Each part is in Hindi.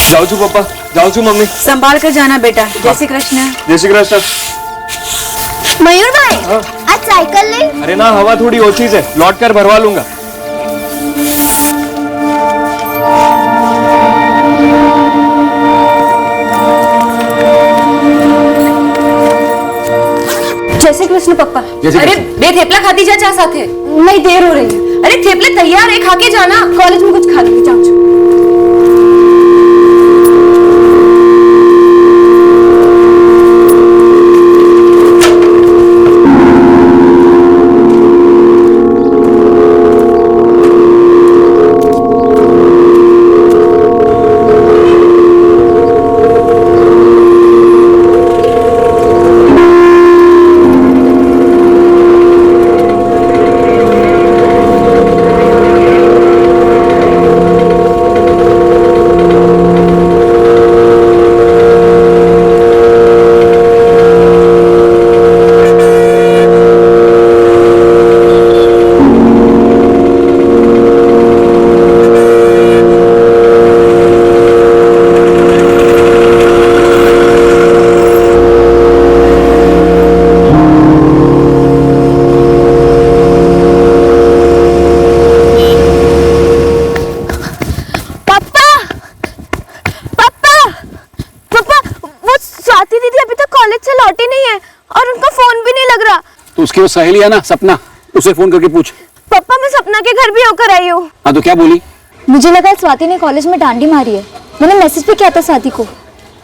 जाओ छू पप्पा, जाओ छू मम्मी। संभाल कर जाना बेटा। जय श्री कृष्ण। जय श्री कृष्ण। मयूर भाई, आज साइकिल ले। अरे ना, हवा थोड़ी ओछी से, लौट कर भरवा लूंगा। जय श्री कृष्ण पप्पा। अरे बे थेपला खाती जा चा साथे। नहीं, देर हो रही है। अरे थेपले तैयार है, खा के जाना। कॉलेज में कुछ खा लेंगे, जाओ। तो उसकी वो सहेली है ना सपना, उसे फोन करके पूछ। पापा, मैं सपना के घर भी होकर आई हूँ। हाँ तो क्या बोली? मुझे लगा स्वाति ने कॉलेज में डांडी मारी है। मैंने मैसेज भी किया था स्वाति को,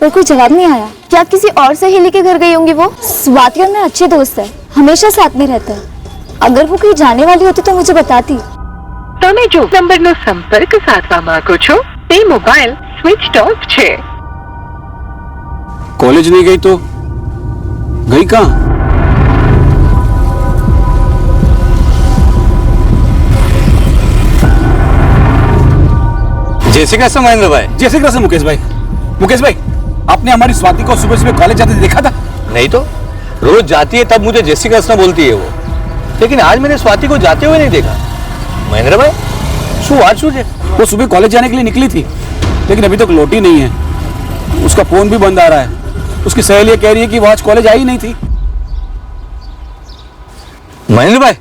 पर कोई जवाब नहीं आया। क्या किसी और सहेली के घर गई होंगी वो? स्वाति और मैं अच्छे दोस्त है, हमेशा साथ में रहता है। अगर वो कहीं जाने वाली होती तो मुझे बताती। તમે જો નંબરનો સંપર્ક સાધવા માંગો છો તે મોબાઈલ સ્વિચ ઓફ છે। कॉलेज नहीं गई तो गई कहाँ? जय श्री कृष्ण महेंद्र भाई। जय श्री कृष्ण मुकेश भाई। मुकेश भाई, आपने हमारी स्वाति को सुबह सुबह कॉलेज जाते देखा था? नहीं तो रोज जाती है तब मुझे जय श्री कृष्ण बोलती है वो, लेकिन आज मैंने स्वाति को जाते हुए नहीं देखा। महेंद्र भाई शू आज शू है? वो सुबह कॉलेज जाने के लिए निकली थी, लेकिन अभी तक लौटी नहीं है। उसका फोन भी बंद आ रहा है। उसकी सहेली कह रही है कि वो आज कॉलेज आई नहीं थी। महेंद्र भाई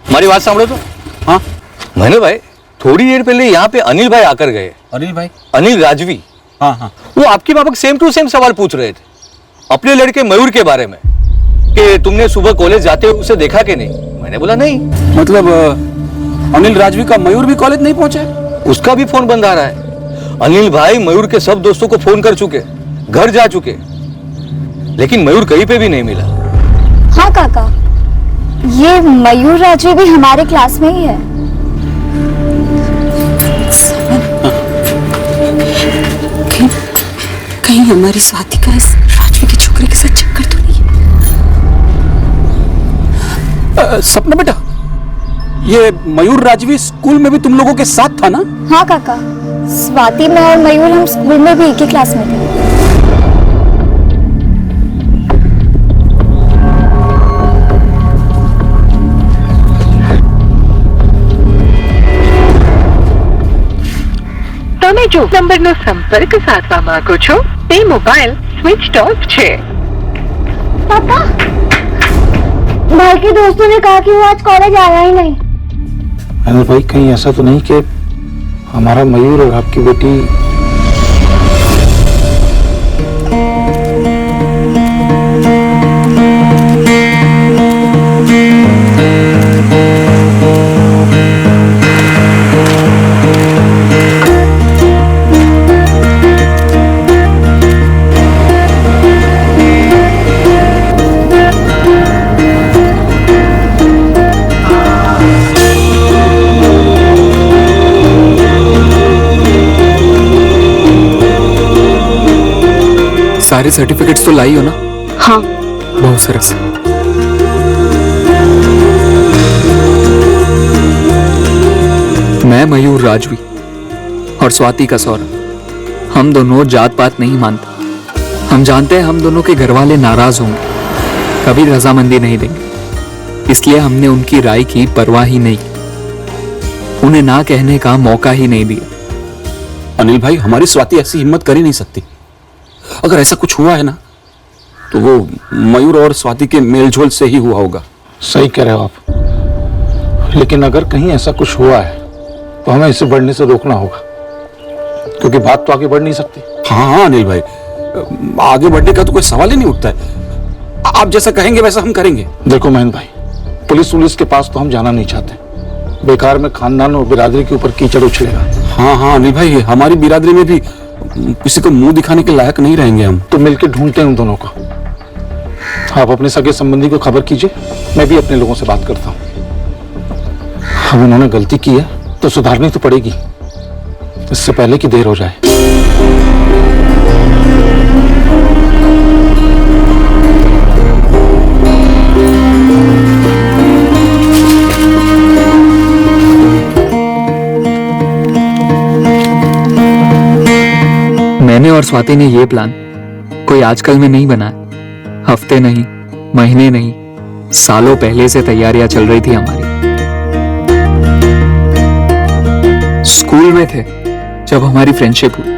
हमारी बात सांभो तो। हाँ महेंद्र भाई, थोड़ी देर पहले यहाँ पे अनिल भाई आकर गए। अनिल भाई? अनिल राजवी। हाँ हाँ। वो आपके पापा सेम टू सेम सवाल पूछ रहे थे अपने लड़के मयूर के बारे में, कि तुमने सुबह कॉलेज जाते हुए उसे देखा कि नहीं। मैंने बोला नहीं। मतलब अनिल राजवी का मयूर भी कॉलेज नहीं पहुंचा? उसका भी फोन बंद आ रहा है। अनिल भाई मयूर के सब दोस्तों को फोन कर चुके, घर जा चुके, लेकिन मयूर कहीं पे भी नहीं मिला। हाँ काका, ये मयूर राजवी भी हमारे क्लास में ही है। कहीं हमारी स्वाति का इस राजवी के छोकरे के साथ चक्कर तो नहीं है? सपना बेटा, ये मयूर राजवी स्कूल में भी तुम लोगों के साथ था ना? हाँ काका, स्वाति, मैं और मयूर हम स्कूल में भी एक ही क्लास में थे। તમે જો નંબરનો સંપર્ક સાધવા માંગો છો તે મોબાઈલ સ્વિચ ઓફ છે। पापा, भाई के दोस्तों ने कहा कि वो आज कॉलेज आया ही नहीं। अनिल भाई, कहीं ऐसा तो नहीं कि हमारा मयूर और आपकी बेटी? सारे सर्टिफिकेट्स तो लाई हो ना? हाँ। बहुत सरस। मैं मयूर राजवी और स्वाति का सौरभ, हम दोनों जात पात नहीं मानते। हम जानते हैं हम दोनों के घर वाले नाराज होंगे, कभी रजामंदी नहीं देंगे, इसलिए हमने उनकी राय की परवाह ही नहीं, उन्हें ना कहने का मौका ही नहीं दिया। अनिल भाई, हमारी स्वाति ऐसी हिम्मत कर ही नहीं सकती। अगर ऐसा कुछ हुआ है ना तो वो मयूर और स्वाति के मेलझोल से ही हुआ होगा। सही कह रहे हो आप, लेकिन अगर कहीं ऐसा कुछ हुआ है तो हमें इसे बढ़ने से रोकना होगा, क्योंकि बात तो आगे बढ़ नहीं सकती। हाँ अनिल भाई, आगे बढ़ने का तो कोई सवाल ही नहीं उठता है। आप जैसा कहेंगे वैसा हम करेंगे। देखो महेंद्र भाई, पुलिस के पास तो हम जाना नहीं चाहते। बेकार में खानदान और बिरादरी के ऊपर कीचड़ उछलेगा। हाँ अनिल भाई, हमारी बिरादरी में भी किसी को मुंह दिखाने के लायक नहीं रहेंगे हम। तो मिलकर ढूंढते हैं उन दोनों को। आप अपने सगे संबंधी को खबर कीजिए, मैं भी अपने लोगों से बात करता हूँ। अब उन्होंने गलती की है तो सुधारनी तो पड़ेगी, इससे पहले कि देर हो जाए। मैंने और स्वाति ने ये प्लान कोई आजकल में नहीं बनाया। हफ्ते नहीं, महीने नहीं, सालों पहले से तैयारियां चल रही थी हमारी। स्कूल में थे जब हमारी फ्रेंडशिप हुई,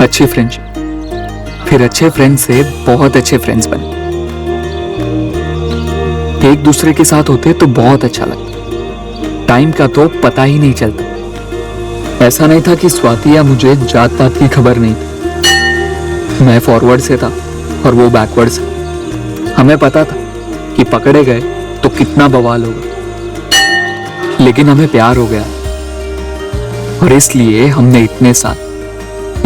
अच्छी फ्रेंडशिप, फिर अच्छे फ्रेंड से बहुत अच्छे फ्रेंड्स बने। एक दूसरे के साथ होते तो बहुत अच्छा लगता, टाइम का तो पता ही नहीं चलता। ऐसा नहीं था कि स्वाति या मुझे जात पात की खबर नहीं थी। मैं फॉरवर्ड से था और वो बैकवर्ड से। हमें पता था कि पकड़े गए तो कितना बवाल होगा, लेकिन हमें प्यार हो गया और इसलिए हमने इतने साल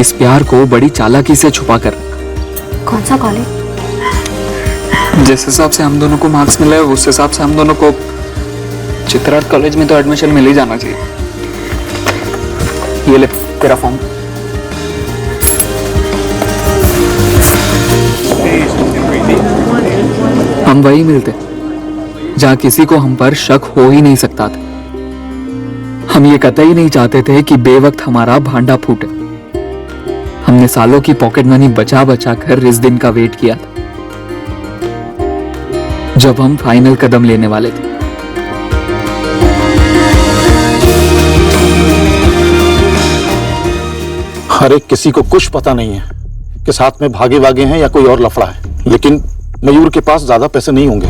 इस प्यार को बड़ी चालाकी से छुपा कर रखा। कौन सा कॉलेज? जिस हिसाब से हम दोनों को मार्क्स मिले उस हिसाब से हम दोनों को चित्रार्थ कॉलेज में तो एडमिशन मिल ही जाना चाहिए। ये ले तेरा फॉर्म। हम वही मिलते जहां किसी को हम पर शक हो ही नहीं सकता था। हम ये कतई नहीं चाहते थे कि बेवक्त हमारा भांडा फूटे। हमने सालों की पॉकेट मनी बचा बचा कर इस दिन का वेट किया था जब हम फाइनल कदम लेने वाले थे। हर एक किसी को कुछ पता नहीं है कि साथ में भागे वागे हैं या कोई और लफड़ा है, लेकिन मयूर के पास ज्यादा पैसे नहीं होंगे।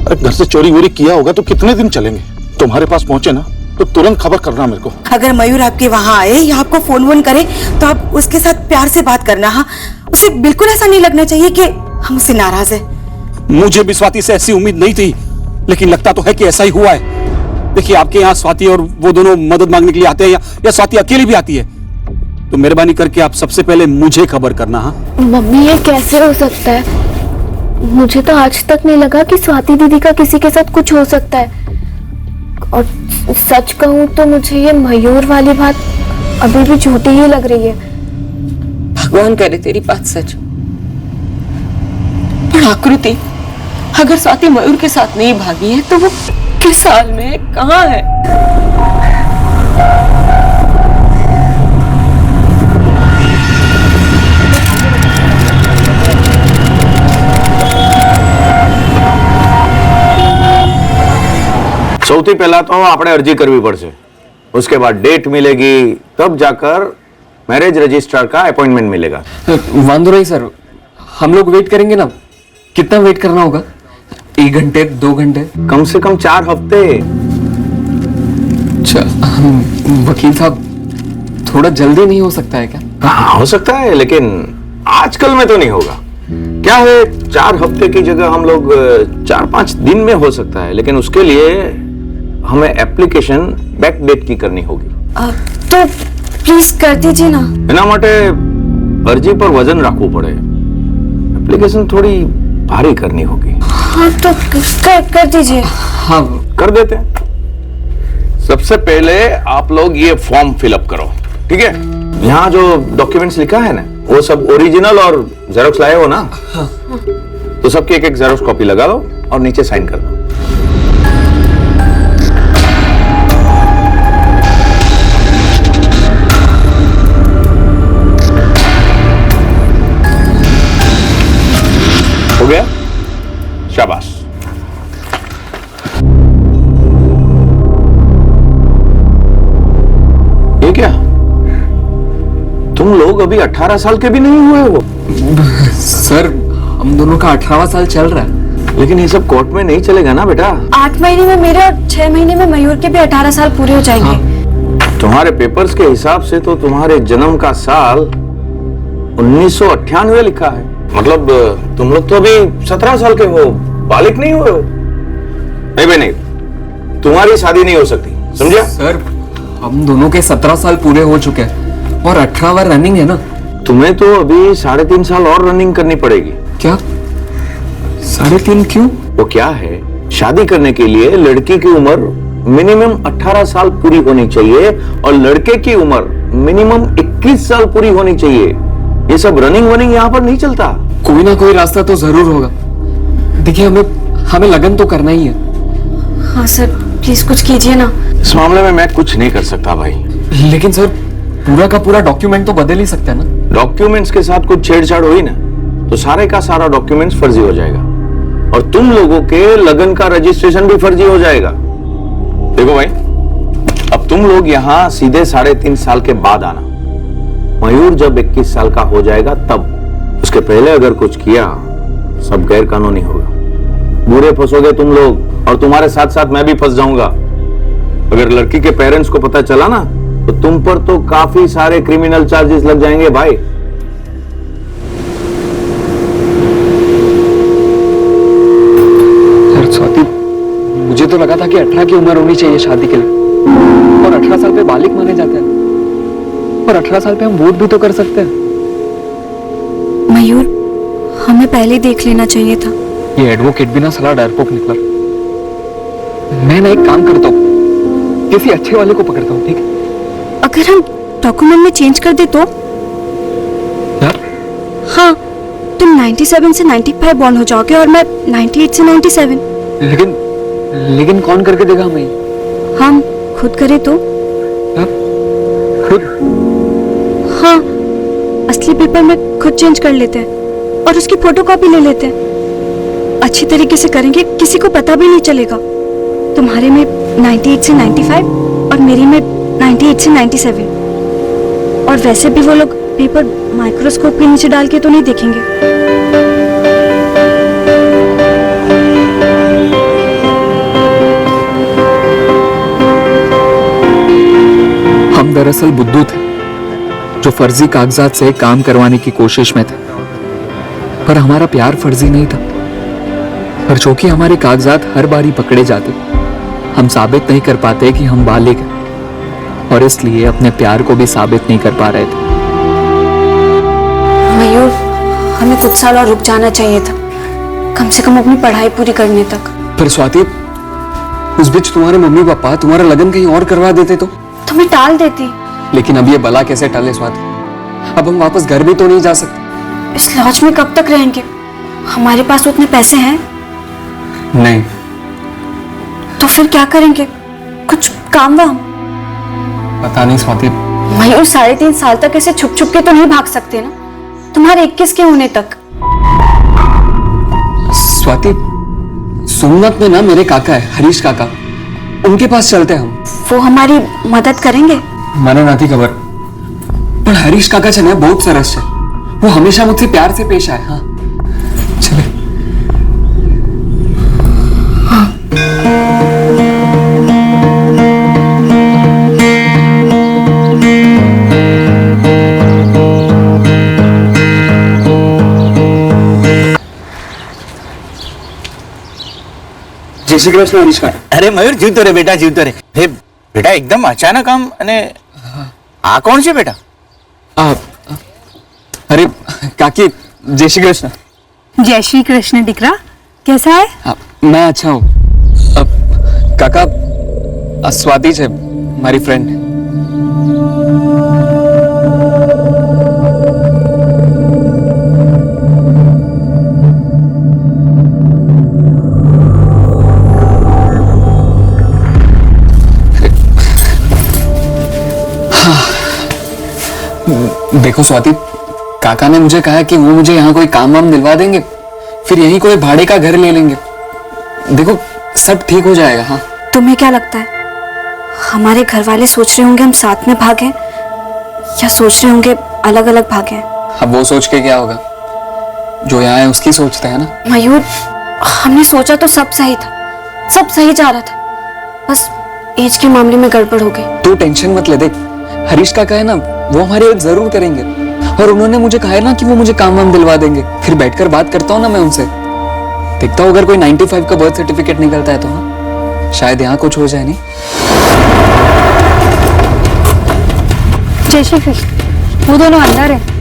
अरे घर से चोरी वोरी किया होगा तो कितने दिन चलेंगे? तुम्हारे पास पहुंचे ना तो तुरंत खबर करना मेरे को। अगर मयूर आपके वहाँ आए या आपको फोन वोन करे तो आप उसके साथ प्यार से बात करना। हाँ, उसे बिल्कुल ऐसा नहीं लगना चाहिए कि हम उससे नाराज है। मुझे भी स्वाति से ऐसी उम्मीद नहीं थी, लेकिन लगता तो है कि ऐसा ही हुआ है। देखिए, आपके यहाँ स्वाति और वो दोनों मदद मांगने के लिए आते हैं या स्वाति अकेली भी आती है, तो मेहरबानी करके आप सबसे पहले मुझे खबर करना। हाँ मम्मी, ये कैसे हो सकता है? मुझे तो आज तक नहीं लगा कि स्वाति दीदी का किसी के साथ कुछ हो सकता है। और सच कहूं तो मुझे ये मयूर वाली बात अभी भी झूठी ही लग रही है। भगवान करे तेरी बात सच। पर आकृति, अगर स्वाति मयूर के साथ नहीं भागी है तो वो किस हाल में है, कहाँ है? સૌથી પહેલા તો આપણે અરજી કરવી પડશે, उसके बाद डेट मिलेगी, तब जाकर मैरिज रजिस्ट्रार का अपॉइंटमेंट मिलेगा। वांदो नहीं सर, हम लोग वेट करेंगे ना। कितना वेट करना होगा? 1 घंटे, 2 घंटे? कम से कम 4 हफ्ते। वकील साहब, थोड़ा जल्दी नहीं हो सकता है क्या? हाँ, हो सकता है, लेकिन आजकल में तो नहीं होगा। क्या है, 4 हफ्ते की जगह हम लोग 4-5 दिन में हो सकता है, लेकिन उसके लिए हमें एप्लीकेशन बैक डेट की करनी होगी। तो प्लीज कर दीजिए ना। એના માટે અરજી પર વજન રાખવું પડે, એપ્लीकेशन थोड़ी भारी करनी होगी। हाँ तो कर दीजिए। हाँ कर देते हैं। सबसे पहले आप लोग ये फॉर्म फिलअप करो, ठीक है? यहाँ जो डॉक्यूमेंट्स लिखा है ना, वो सब ओरिजिनल और जेरोक्स लाए हो ना? हाँ। तो सबकी एक जेरोक्स कॉपी लगा लो और नीचे साइन कर दो। हो गया? शाबाश। ये क्या? अभी 18 साल के भी नहीं हुए हो। सर हम दोनों का 18वां साल चल रहा है। लेकिन ये सब कोर्ट में नहीं चलेगा ना बेटा। 8 महीने में मेरे और 6 महीने में मयूर के भी 18 साल पूरे हो जाएंगे। तुम्हारे पेपर्स के हिसाब से तो तुम्हारे जन्म का साल 1998 लिखा है। मतलब तुम लोग तो अभी 17 साल के हो, बालिग नहीं हुए हो। नहीं भाई नहीं, तुम्हारी शादी नहीं हो सकती, समझा? सर हम दोनों के 17 साल पूरे हो चुके हैं और 18वां रनिंग है ना। तुम्हें तो अभी 3.5 साल और रनिंग करनी पड़ेगी। क्या 3.5 क्यों? वो क्या है, शादी करने के लिए लड़की की उम्र मिनिमम 18 साल पूरी होनी चाहिए और लड़के की उम्र मिनिमम 21 साल पूरी होनी चाहिए। ये सब रनिंग वनिंग यहाँ पर नहीं चलता। कोई ना कोई रास्ता तो जरूर होगा। देखिए हमें लगन तो करना ही है। हाँ सर प्लीज कुछ कीजिए ना। इस मामले में मैं कुछ नहीं कर सकता भाई। लेकिन सर पूरा का पूरा डॉक्यूमेंट तो बदल ही सकते हैं ना। डॉक्यूमेंट्स के साथ कुछ छेड़छाड़ हुई ना तो सारे का सारा डॉक्यूमेंट्स फर्जी हो जाएगा और तुम लोगों के लगन का रजिस्ट्रेशन भी फर्जी हो जाएगा। देखो भाई, अब तुम लोग यहाँ सीधे 3.5 साल के बाद आना। मयूर जब 21 साल का हो जाएगा तब, उसके पहले अगर कुछ किया सब गैर कानूनी होगा। बुरे फंसोगे तुम लोग और तुम्हारे साथ साथ मैं भी फंस जाऊंगा। अगर लड़की के पेरेंट्स को पता चला ना तो तुम पर तो काफी सारे क्रिमिनल चार्जेस लग जाएंगे भाई। सर स्वाति, मुझे तो लगा था कि 18 की उम्र होनी चाहिए शादी के लिए और 18 साल पे बालिग माने जाते हैं और 18 साल पे हम वोट भी तो कर सकते हैं। मयूर हमें पहले देख लेना चाहिए था। ये एडवोकेट भी ना साला डरपोक निकला। मैं ना एक काम करता हूँ, किसी अच्छे वाले को पकड़ता हूँ, ठीक है? अगर हम डॉक्यूमेंट में चेंज कर दे तो? यार हाँ, तुम 97 से 95 बॉर्न हो जाओगे और मैं 98 से 97। लेकिन कौन करके देगा हमें? हम खुद करें तो? यार, खुद? हाँ, असली पेपर में खुद चेंज कर लेते हैं और उसकी फोटोकॉपी ले लेते हैं। अच्छी तरीके से करेंगे, किसी को पता भी नहीं चलेगा। तुम्हारे में 98 से 95 और मेरी में 98 से 97। और वैसे भी वो लोग पेपर माइक्रोस्कोप के नीचे डाल के तो नहीं देखेंगे। हम दरअसल बुद्धू थे जो फर्जी कागजात से काम करवाने की कोशिश में थे, पर हमारा प्यार फर्जी नहीं था। पर चूंकि हमारे कागजात हर बारी पकड़े जाते, हम साबित नहीं कर पाते कि हम बालिग हैं और इसलिए अपने प्यार को भी साबित नहीं कर पा रहे थे। मयूर, हमें कुछ साल और रुक जाना चाहिए था, कम से कम अपनी पढ़ाई पूरी करने तक। पर स्वाति, उस बीच तुम्हारे मम्मी पापा तुम्हारा लगन कहीं और करवा देते तो? तुम्हें टाल देती। लेकिन अब ये बला कैसे टले स्वाति? अब हम वापस घर भी तो नहीं जा सकते। इस लॉज में कब तक रहेंगे? हमारे पास उतने पैसे हैं नहीं। तो फिर क्या करेंगे? कुछ काम वाम? पता नहीं स्वाति। मयूर 3.5 साल तक ऐसे छुप छुप के तो नहीं भाग सकते ना, तुम्हारे 21 के होने तक। स्वाति, सोमनाथ में ना मेरे काका है, हरीश काका, उनके पास चलते हैं हम। वो हमारी मदद करेंगे? મને નથી ખબર, પણ હરીશ કાકા છે ને બહુ જ સરસ છે। वो हमेशा मुझसे प्यार से पेश आए। हाँ चले। જય શ્રી કૃષ્ણ હરીશ કાકા। અરે મયુર, જીવતો રે બેટા, જીવતો રે। હે બેટા, એકદમ અચાનક આમ, અને આ કોણ છે બેટા? अरे काकी, जय श्री कृष्ण। जय श्री कृष्ण दिकरा, कैसा है? मैं अच्छा हूँ। काका, स्वाति है हमारी फ्रेंड। देखो स्वाति, काका ने मुझे कहा कि वो मुझे यहाँ कोई काम वाम दिलवा देंगे, फिर यहीं कोई भाड़े का घर ले लेंगे। देखो सब ठीक हो जाएगा। हाँ, तुम्हें क्या लगता है हमारे घर वाले सोच रहे होंगे हम साथ में भागें? या सोच रहे होंगे अलग अलग भागे। अब वो सोच के क्या होगा, जो यहाँ है उसकी सोचते हैं ना। मयूर, हमने सोचा तो सब सही था, सब सही जा रहा था, बस एज के मामले में गड़बड़ हो गई। तू टेंशन मत ले, देख हरीश का है ना, वो हमारी हेल्प जरूर करेंगे, और उन्होंने मुझे कहा है ना कि वो मुझे काम वाम दिलवा देंगे। फिर बैठकर बात करता हूँ ना मैं उनसे, देखता हूँ अगर कोई 95 का बर्थ सर्टिफिकेट निकलता है तो हाँ, शायद यहाँ कुछ हो जाए। नहीं जय श्री कृष्ण, वो दोनों अंदर है।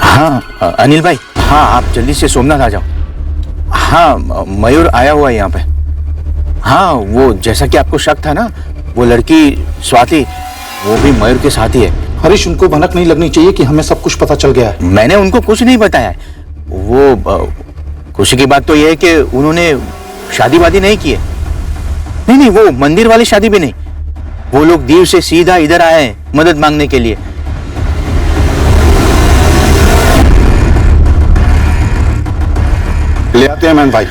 हाँ अनिल भाई, हाँ आप जल्दी से सोमनाथ आ जाओ। हाँ मयूर आया हुआ है यहाँ पे। हाँ वो जैसा कि आपको शक था ना, वो लड़की स्वाति वो भी मयूर के साथ ही है। हरीश, उनको भनक नहीं लगनी चाहिए कि हमें सब कुछ पता चल गया है। मैंने उनको कुछ नहीं बताया है। वो खुशी की बात तो ये है कि उन्होंने शादी वादी नहीं की है। नहीं नहीं, वो मंदिर वाली शादी भी नहीं, वो लोग दीव से सीधा इधर आए हैं मदद मांगने के लिए। ले आते हैं मैन भाई,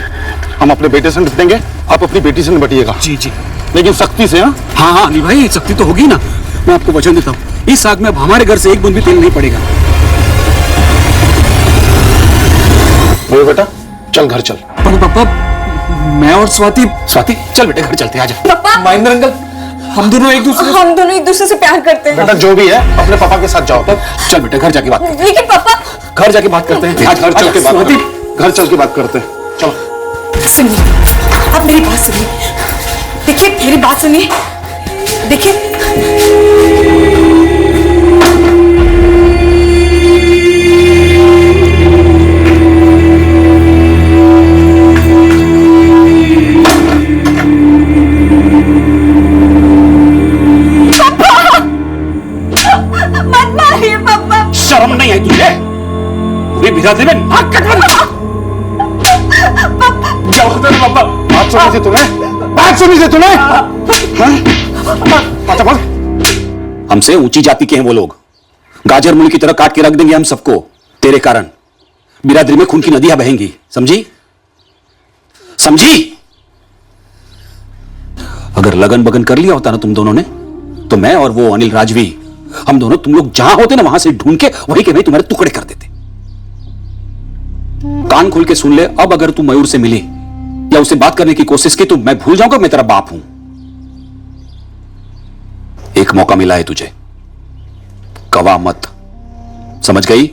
हम अपने बेटे से निपटेंगे, आप अपनी बेटी से निपटिएगा। जी जी, लेकिन सख्ती से। हाँ हाँ हाँ अनिल भाई, सख्ती तो होगी ना। मैं आपको वचन देता हूँ, इस आग में अब हमारे घर से एक बूंद भी तेल नहीं पड़ेगा। वो बेटा चल घर चल। पर पापा, मैं और स्वाति चल बेटे घर चलते हैं, आजा। महेंद्र अंकल, हम दोनों एक दूसरे से प्यार करते हैं। बेटा जो भी है अपने पापा के साथ जाओ। चल बेटे घर जाके बात करते लेकिन पापा, हैं, घर जाके बात करते हैं। आज घर चल के बात स्वाति, घर चल के बात करते हैं, चलो। सुनिए, आप मेरी बात सुनिए, देखिए मेरी बात सुनिए, देखिए शर्म नहीं आई तुझे? पूरी बिरादरी में नाक कटवा। क्या होता है पापा? बात सुनी थी तुम्हें, बात सुनी थी तुम्हें। अच्छा बोल। हमसे ऊंची जाति के हैं वो लोग, गाजर मूली की तरह काट के रख देंगे हम सबको। तेरे कारण बिरादरी में खून की नदियां बहेंगी, समझी? समझी? अगर लगन बगन कर लिया होता ना तुम दोनों ने, तो मैं और वो अनिल राजवी, हम दोनों तुम लोग जहां होते ना वहां से ढूंढ के वहीं के वहीं तुम्हारे टुकड़े कर देते। कान खोल के सुन ले, अब अगर तू मयूर से मिली या उसे बात करने की कोशिश की तो मैं भूल जाऊंगा मैं तेरा बाप हूं। एक मौका मिला है तुझे, गवा मत, समझ गई?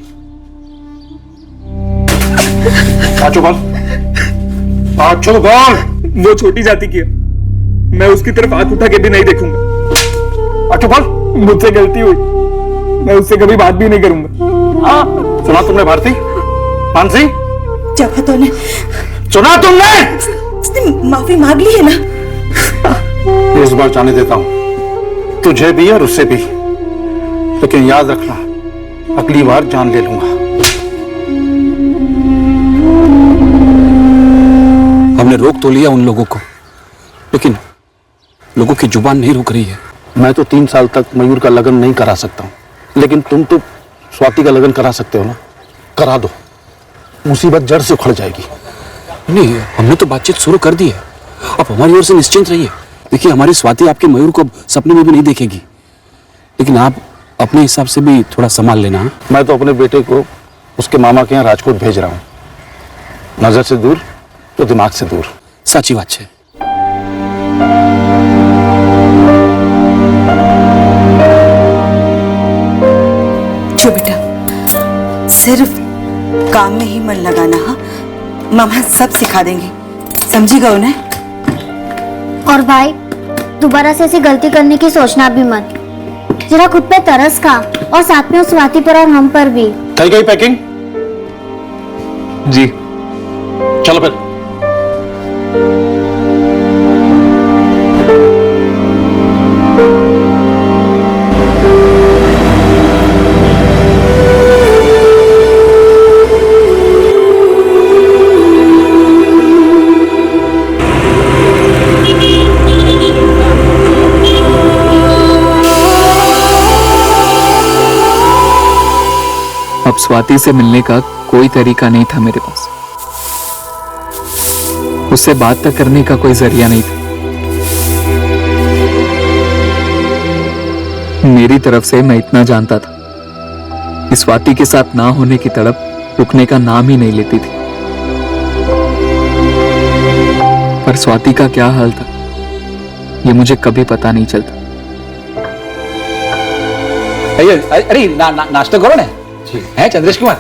पांचों बोल, पांचों बोल। वो छोटी जाति की है, मैं उसकी तरफ आंख उठा के भी नहीं देखूंगा। पांचों बोल। मुझसे गलती हुई, मैं उससे कभी बात भी नहीं करूंगा। सुना तुमने भारती? मानसी, जब तूने सुना तुमने? उसने माफी मांग ली है ना। इस बार जाने देता हूं, तुझे भी और उससे भी, लेकिन याद रखना अगली बार जान ले लूंगा। हमने रोक तो लिया उन लोगों को, लेकिन लोगों की जुबान नहीं रुक रही है। मैं तो 3 साल तक मयूर का लगन नहीं करा सकता हूं, लेकिन तुम तो स्वाति का लगन करा सकते हो ना, करा दो, मुसीबत जड़ से उखड़ जाएगी। नहीं, हमने तो बातचीत शुरू कर दी है, अब हमारी ओर से निश्चिंत रहिए। देखिए हमारी स्वाति आपके मयूर को सपने में भी नहीं देखेगी, लेकिन आप अपने हिसाब से भी थोड़ा संभाल लेना। हाँ? मैं तो अपने बेटे को उसके मामा के यहाँ राजकोट भेज रहा हूं, नजर से दूर तो दिमाग से दूर। साची बात है। जो बेटा, सिर्फ काम में ही मन लगाना। हाँ, मामा सब सिखा देंगे, समझिएगा उन्हें। और भाई, दोबारा से ऐसी गलती करने की सोचना भी मत। जरा खुद पे तरस खा, और साथ में उस स्वाति पर और हम पर भी। થઈ ગઈ पैकिंग? जी चलो फिर। स्वाति से मिलने का कोई तरीका नहीं था मेरे पास, उससे बात तक करने का कोई जरिया नहीं था। मेरी तरफ से मैं इतना जानता था कि स्वाति के साथ ना होने की तड़प रुकने का नाम ही नहीं लेती थी। पर स्वाति का क्या हाल था ये मुझे कभी पता नहीं चलता। अरे नाश्ता करो ना है चंद्रेश कुमार।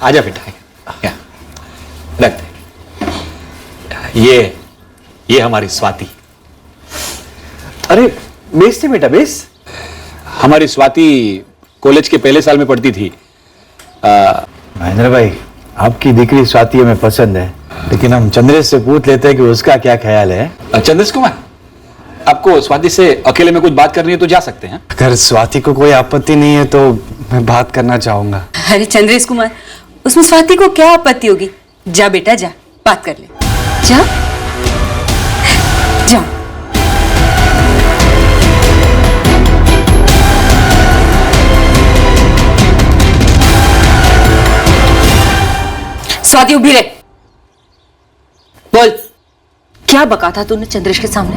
आजा बेटा, रख दे। ये हमारी स्वाति। अरे बेस थे बेटा, बेस। हमारी स्वाति कॉलेज के पहले साल में पढ़ती थी। महेंद्र भाई, आपकी दिकरी स्वाति हमें पसंद है, लेकिन हम चंद्रेश से पूछ लेते हैं कि उसका क्या ख्याल है। चंद्रेश कुमार, आपको स्वाति से अकेले में कुछ बात करनी है तो जा सकते हैं। अगर स्वाति को कोई आपत्ति नहीं है तो मैं बात करना चाहूंगा। अरे चंद्रेश कुमार, उसमें स्वाति को क्या आपत्ति होगी? जा बेटा जा, बात कर ले। जा जा। स्वाति उभी रहे, बोल क्या बका था तूने चंद्रेश के सामने?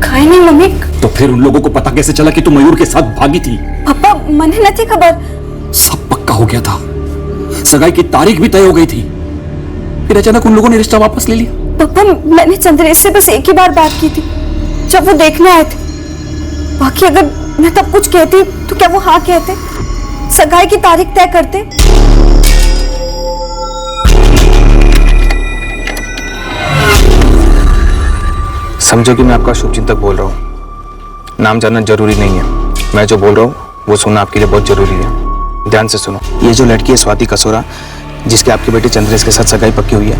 खाई नहीं मम्मी। तो फिर उन लोगों को पता कैसे चला कि तू मयूर के साथ भागी थी? पापा मने नहीं खबर। सब पक्का हो गया था, सगाई की तारीख भी तय हो गई थी, फिर अचानक उन लोगों ने रिश्ता वापस ले लिया। पापा मैंने चंद्रेश से बस एक ही बार बात की थी, जब वो देखने आए थे। बाकी अगर मैं तब कुछ कहती तो क्या वो हाँ कहते, सगाई की तारीख तय करते? समझो कि मैं आपका शुभचिंतक बोल रहा हूँ। नाम जानना जरूरी नहीं है, मैं जो बोल रहा हूँ वो सुनना आपके लिए बहुत जरूरी है। ध्यान से सुनो। ये जो लड़की है स्वाति कसोरा, जिसके आपके बेटे चंद्रेश के साथ सगाई पक्की हुई है,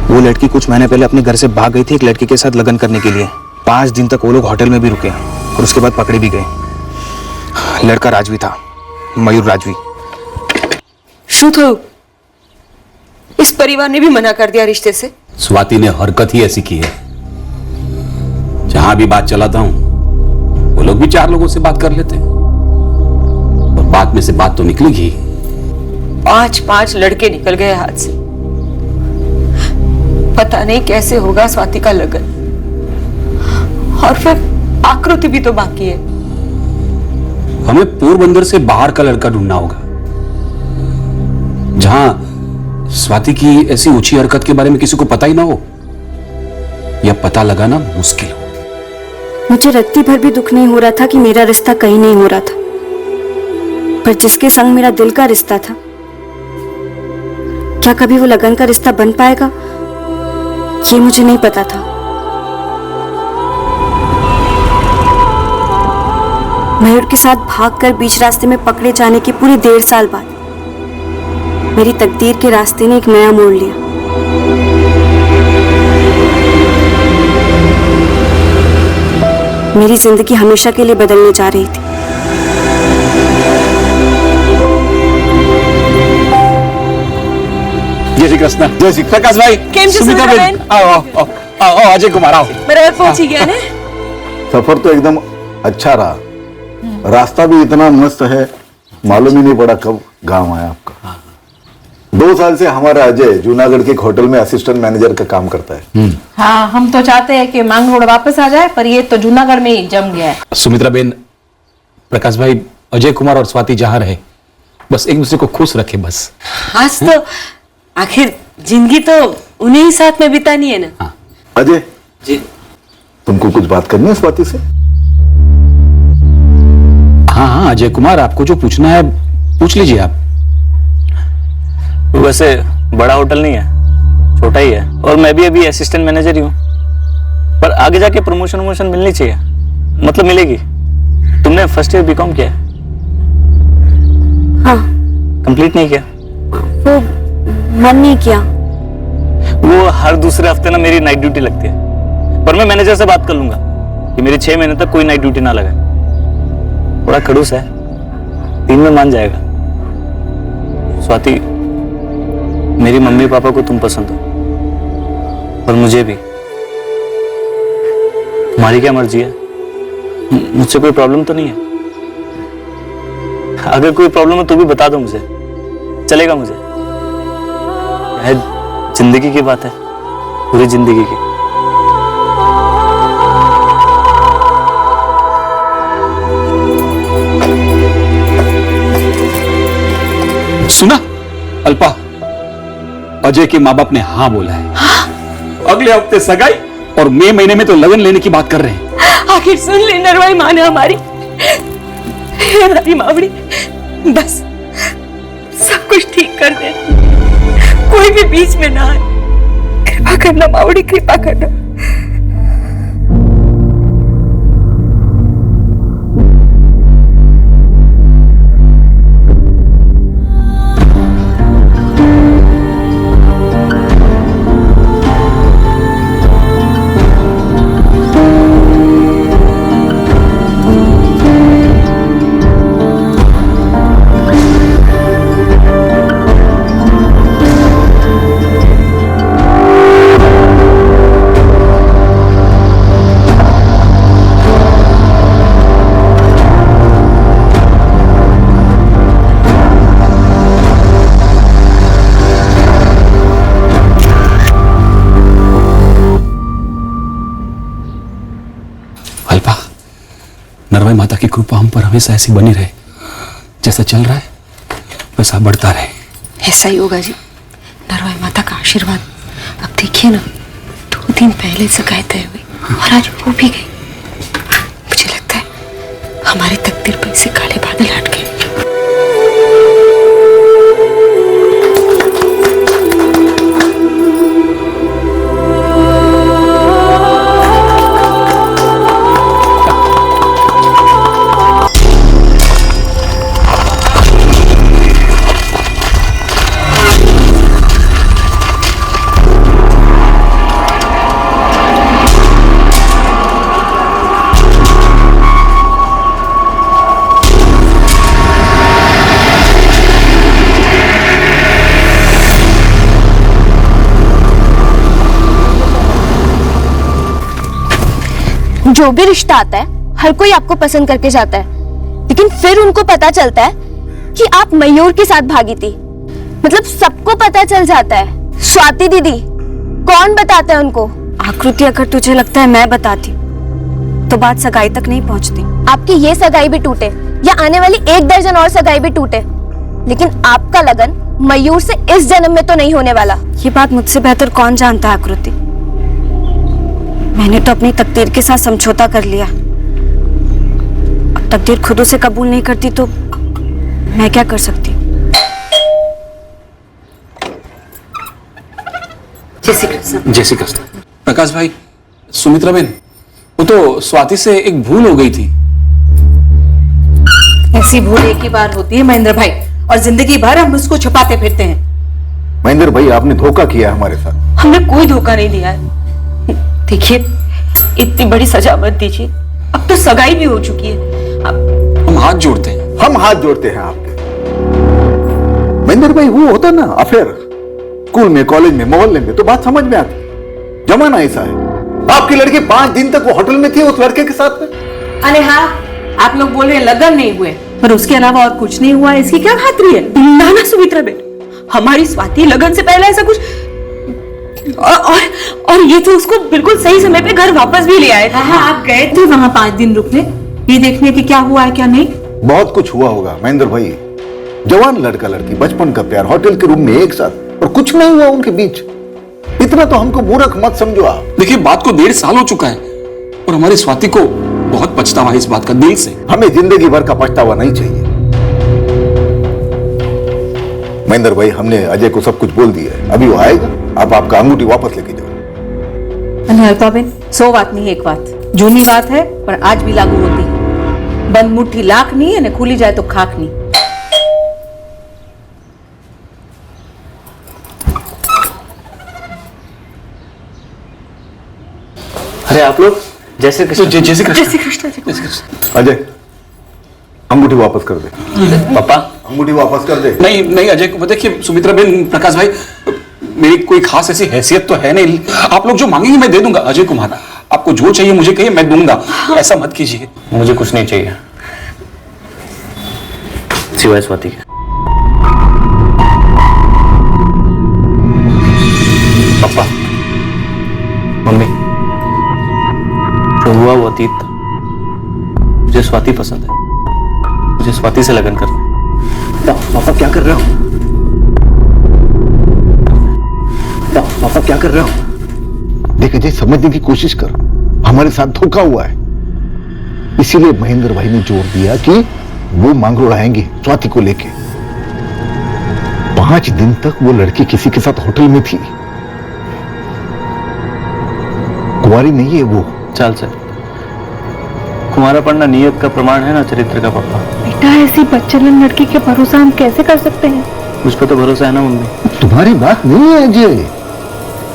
वो लड़की कुछ महीने पहले अपने घर से भाग गई थी एक लड़के के साथ लगन करने के लिए। 5 दिन तक वो लोग होटल में भी रुके और उसके बाद पकड़े भी गए। लड़का राजवी था, मयूर राजवी। शू थो, इस परिवार ने भी मना कर दिया रिश्ते से। स्वाति ने हरकत ही ऐसी की है, जहां भी बात चलाता हूं वो लोग भी 4 लोगों से बात कर लेते हैं और बात में से बात तो निकलेगी। 5 लड़के निकल गए हाथ से। पता नहीं कैसे होगा स्वाति का लगन, और फिर आकृति भी तो बाकी है। हमें पोरबंदर से बाहर का लड़का ढूंढना होगा, जहां स्वाति की ऐसी ऊंची हरकत के बारे में किसी को पता ही ना हो, या पता लगाना मुश्किल हो। मुझे रत्ती भर भी दुख नहीं हो रहा था कि मेरा रिश्ता कहीं नहीं हो रहा था, पर जिसके संग मेरा दिल का रिश्ता था, क्या कभी वो लगन का रिश्ता बन पाएगा, ये मुझे नहीं पता था। मयूर के साथ भागकर बीच रास्ते में पकड़े जाने के पूरे 1.5 साल बाद मेरी तकदीर के रास्ते ने एक नया मोड़ लिया। मेरी जिंदगी हमेशा के लिए बदलने जा रही थी। जय श्री कृष्ण। जय श्री प्रकाश भाई। सुमित्रा बेन, आओ अजय कुमार आओ। मेरा पहुंच ही गया ना। सफर तो एकदम अच्छा रहा, रास्ता भी इतना मस्त है, मालूम ही नहीं पड़ा कब गांव आया आपका। 2 साल से हमारा अजय जूनागढ़ के एक होटल में असिस्टेंट मैनेजर का काम करता है। हाँ, हम तो चाहते हैं कि मांग रोड वापस आ जाए, पर ये तो जूनागढ़ में ही जम गया है। सुमित्रा बेन, प्रकाश भाई, अजय कुमार और स्वाति जहां रहे बस एक दूसरे को खुश रखे बस। आज तो आखिर जिंदगी तो उन्हें ही साथ में बितानी है ना। अजय जी, तुमको कुछ बात करनी है स्वाति से? हाँ अजय कुमार, आपको जो पूछना है पूछ लीजिए आप। वैसे बड़ा होटल नहीं है, छोटा ही है, और मैं भी अभी असिस्टेंट मैनेजर ही हूँ, पर आगे जाके प्रमोशन मिलनी चाहिए, मतलब मिलेगी। तुमने फर्स्ट ईयर बीकॉम किया है? हाँ। कंप्लीट नहीं किया? वो मन नहीं किया। वो हर दूसरे हफ्ते ना मेरी नाइट ड्यूटी लगती है, पर मैं मैनेजर से बात कर लूंगा कि मेरे 6 महीने तक कोई नाइट ड्यूटी ना लगे। बड़ा खड़ूस है, 3 में मान जाएगा। स्वाति, मेरी मम्मी पापा को तुम पसंद हो, और मुझे भी। तुम्हारी क्या मर्जी है, मुझसे कोई प्रॉब्लम तो नहीं है? अगर कोई प्रॉब्लम है तो भी बता दो मुझे, चलेगा मुझे। है जिंदगी की बात है, पूरी जिंदगी की। सुना अल्पा, अजय के माँ बाप ने हाँ बोला है। अगले हफ्ते सगाई और मई महीने में तो लगन लेने की बात कर रहे हैं। आखिर सुन ले नरवाई माँ ने हमारी। हे रानी मावड़ी, बस सब कुछ ठीक कर दे, कोई भी बीच में ना आए। कृपा करना मावड़ी, कृपा करना। नरवाई माता की कृपा हम पर हमेशा ऐसी बनी रहे, जैसा चल रहा है वैसा बढ़ता रहे। ऐसा ही होगा जी, नरवाई माता का आशीर्वाद। अब देखिए ना, 2 दिन पहले सगाई तय हुई और आज हो भी गई। मुझे लगता है हमारे तकदीर पर से काले बादल हट गए। जो भी रिश्ता आता है हर कोई आपको पसंद करके जाता है, लेकिन फिर उनको पता चलता है कि आप मयूर के साथ भागी थी। मतलब सबको पता चल जाता है। स्वाति दीदी, कौन बताता है उनको? आकृति, अगर तुझे लगता है मैं बताती तो बात सगाई तक नहीं पहुंचती। आपकी ये सगाई भी टूटे या आने वाली 1 दर्जन और सगाई भी टूटे, लेकिन आपका लगन मयूर से इस जन्म में तो नहीं होने वाला। ये बात मुझसे बेहतर कौन जानता है आकृति। मैंने तो अपनी तकदीर के साथ समझौता कर लिया। अब तकदीर खुद उसे कबूल नहीं करती तो मैं क्या कर सकती। जय श्री कृष्ण। जय श्री कृष्ण। प्रकाश भाई, सुमित्रा बहन, वो तो स्वाति से एक भूल हो गई थी। ऐसी भूल एक ही बार होती है महेंद्र भाई, और जिंदगी भर हम उसको छुपाते फिरते हैं। महेंद्र भाई, आपने धोखा किया हमारे साथ। हमने कोई धोखा नहीं दिया है। देखिए, इतनी बड़ी सजा मत दीजिए, अब तो सगाई भी हो चुकी है। हम हाथ जोड़ते हैं। हम हाथ जोड़ते हैं आपके। महेंद्र भाई, वो होता ना अफेयर, स्कूल में, कॉलेज में, मोहल्ले में, तो बात समझ में आती। जमाना ऐसा है। आपकी लड़की 5 दिन तक वो होटल में थी उस लड़के के साथ में। अरे हाँ, आप लोग बोल रहे हैं लगन नहीं हुए, पर उसके अलावा और कुछ नहीं हुआ, इसकी क्या खातिर है? ना ना सुमित्रा बेट, हमारी स्वाति लगन से पहले ऐसा कुछ और ये तो उसको बिल्कुल सही समय पे घर वापस भी ले आए थे। हाँ, आप गए थे वहां 5 दिन रुकने, ये देखने कि क्या हुआ है क्या नहीं। बहुत कुछ हुआ होगा महेंद्र भाई। जवान लड़का लड़की, बचपन का प्यार, होटल के रूम में एक साथ, और कुछ नहीं हुआ उनके बीच। इतना तो हमको मूर्ख मत समझो आप। देखिए, बात को 1.5 साल हो चुका है और हमारी स्वाति को बहुत पछतावा है इस बात का, दिल से। हमें जिंदगी भर का पछतावा नहीं चाहिए। महेंद्र भाई, हमने अजय को सब कुछ बोल दिया है। अभी वो आएगा, आप आपका अंगूठी वापस लेके जाओ। अल्पाबेन, 100 बात नहीं, एक बात जूनी बात है, पर आज भी लागू होती है। बंद मुट्ठी लाख नहीं है, न खुली जाए तो खाक नहीं। अरे आप लोग, जय श्री कृष्ण। जय श्री कृष्ण। जय श्री कृष्ण। अजय, अंगूठी वापस कर दे। पापा, अंगूठी वापस कर दे। नहीं नहीं अजय, देखिए सुमित्रा बहन, प्रकाश भाई, मेरी कोई खास ऐसी हैसियत तो है नहीं। आप लोग जो मांगेंगे मैं दे दूंगा। अजय कुमार, आपको जो चाहिए मुझे कहिए, मैं दूंगा। ऐसा मत कीजिए। मुझे कुछ नहीं चाहिए। सिवाय स्वाति के। पापा, मम्मी, जो हुआ वो अतीत था। मुझे स्वाति पसंद है, मुझे स्वाति से लगन करना है। पापा क्या कर रहे हो? पापा क्या कर रहे हो? देख अजय, समझने की कोशिश कर, हमारे साथ धोखा हुआ है। इसीलिए महेंद्र भाई ने जोर दिया कि वो मांगरोड़ आएंगे स्वाति को लेके। 5 दिन तक वो लड़की किसी के साथ होटल में थी, कुंवारी नहीं है वो। चल सर, कुंवारा पढ़ना नियत का प्रमाण है ना चरित्र का। पापा बेटा, ऐसी बच्चलन लड़की के भरोसा हम कैसे कर सकते हैं? मुझ पर तो भरोसा है ना मम्मी। तुम्हारी बात नहीं है अजय।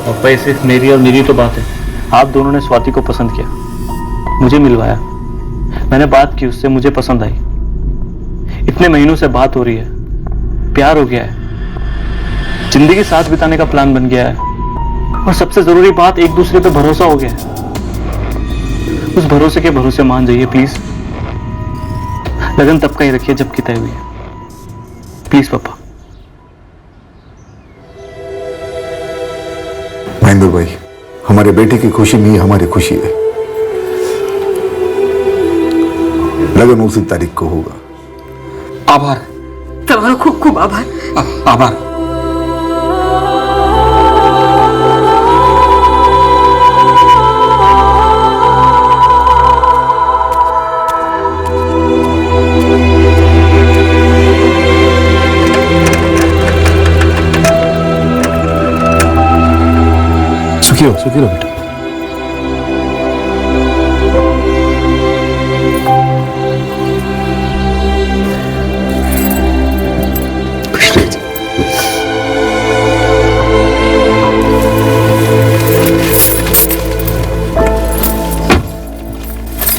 पापा ये सिर्फ मेरी और मेरी तो बात है। आप दोनों ने स्वाति को पसंद किया, मुझे मिलवाया, मैंने बात की उससे, मुझे पसंद आई। इतने महीनों से बात हो रही है, प्यार हो गया है, जिंदगी साथ बिताने का प्लान बन गया है, और सबसे जरूरी बात, एक दूसरे पे भरोसा हो गया है। उस भरोसे के भरोसे मान जाइए प्लीज। लगन तब का ही रखिए जब की तय हुई है, प्लीज पापा। महेंद्र भाई, हमारे बेटे की खुशी नहीं हमारी खुशी है। लगन उसी तारीख को होगा। आभार, तुम्हारा खूब खूब आभार। आभार। सुखी रहो बेटा।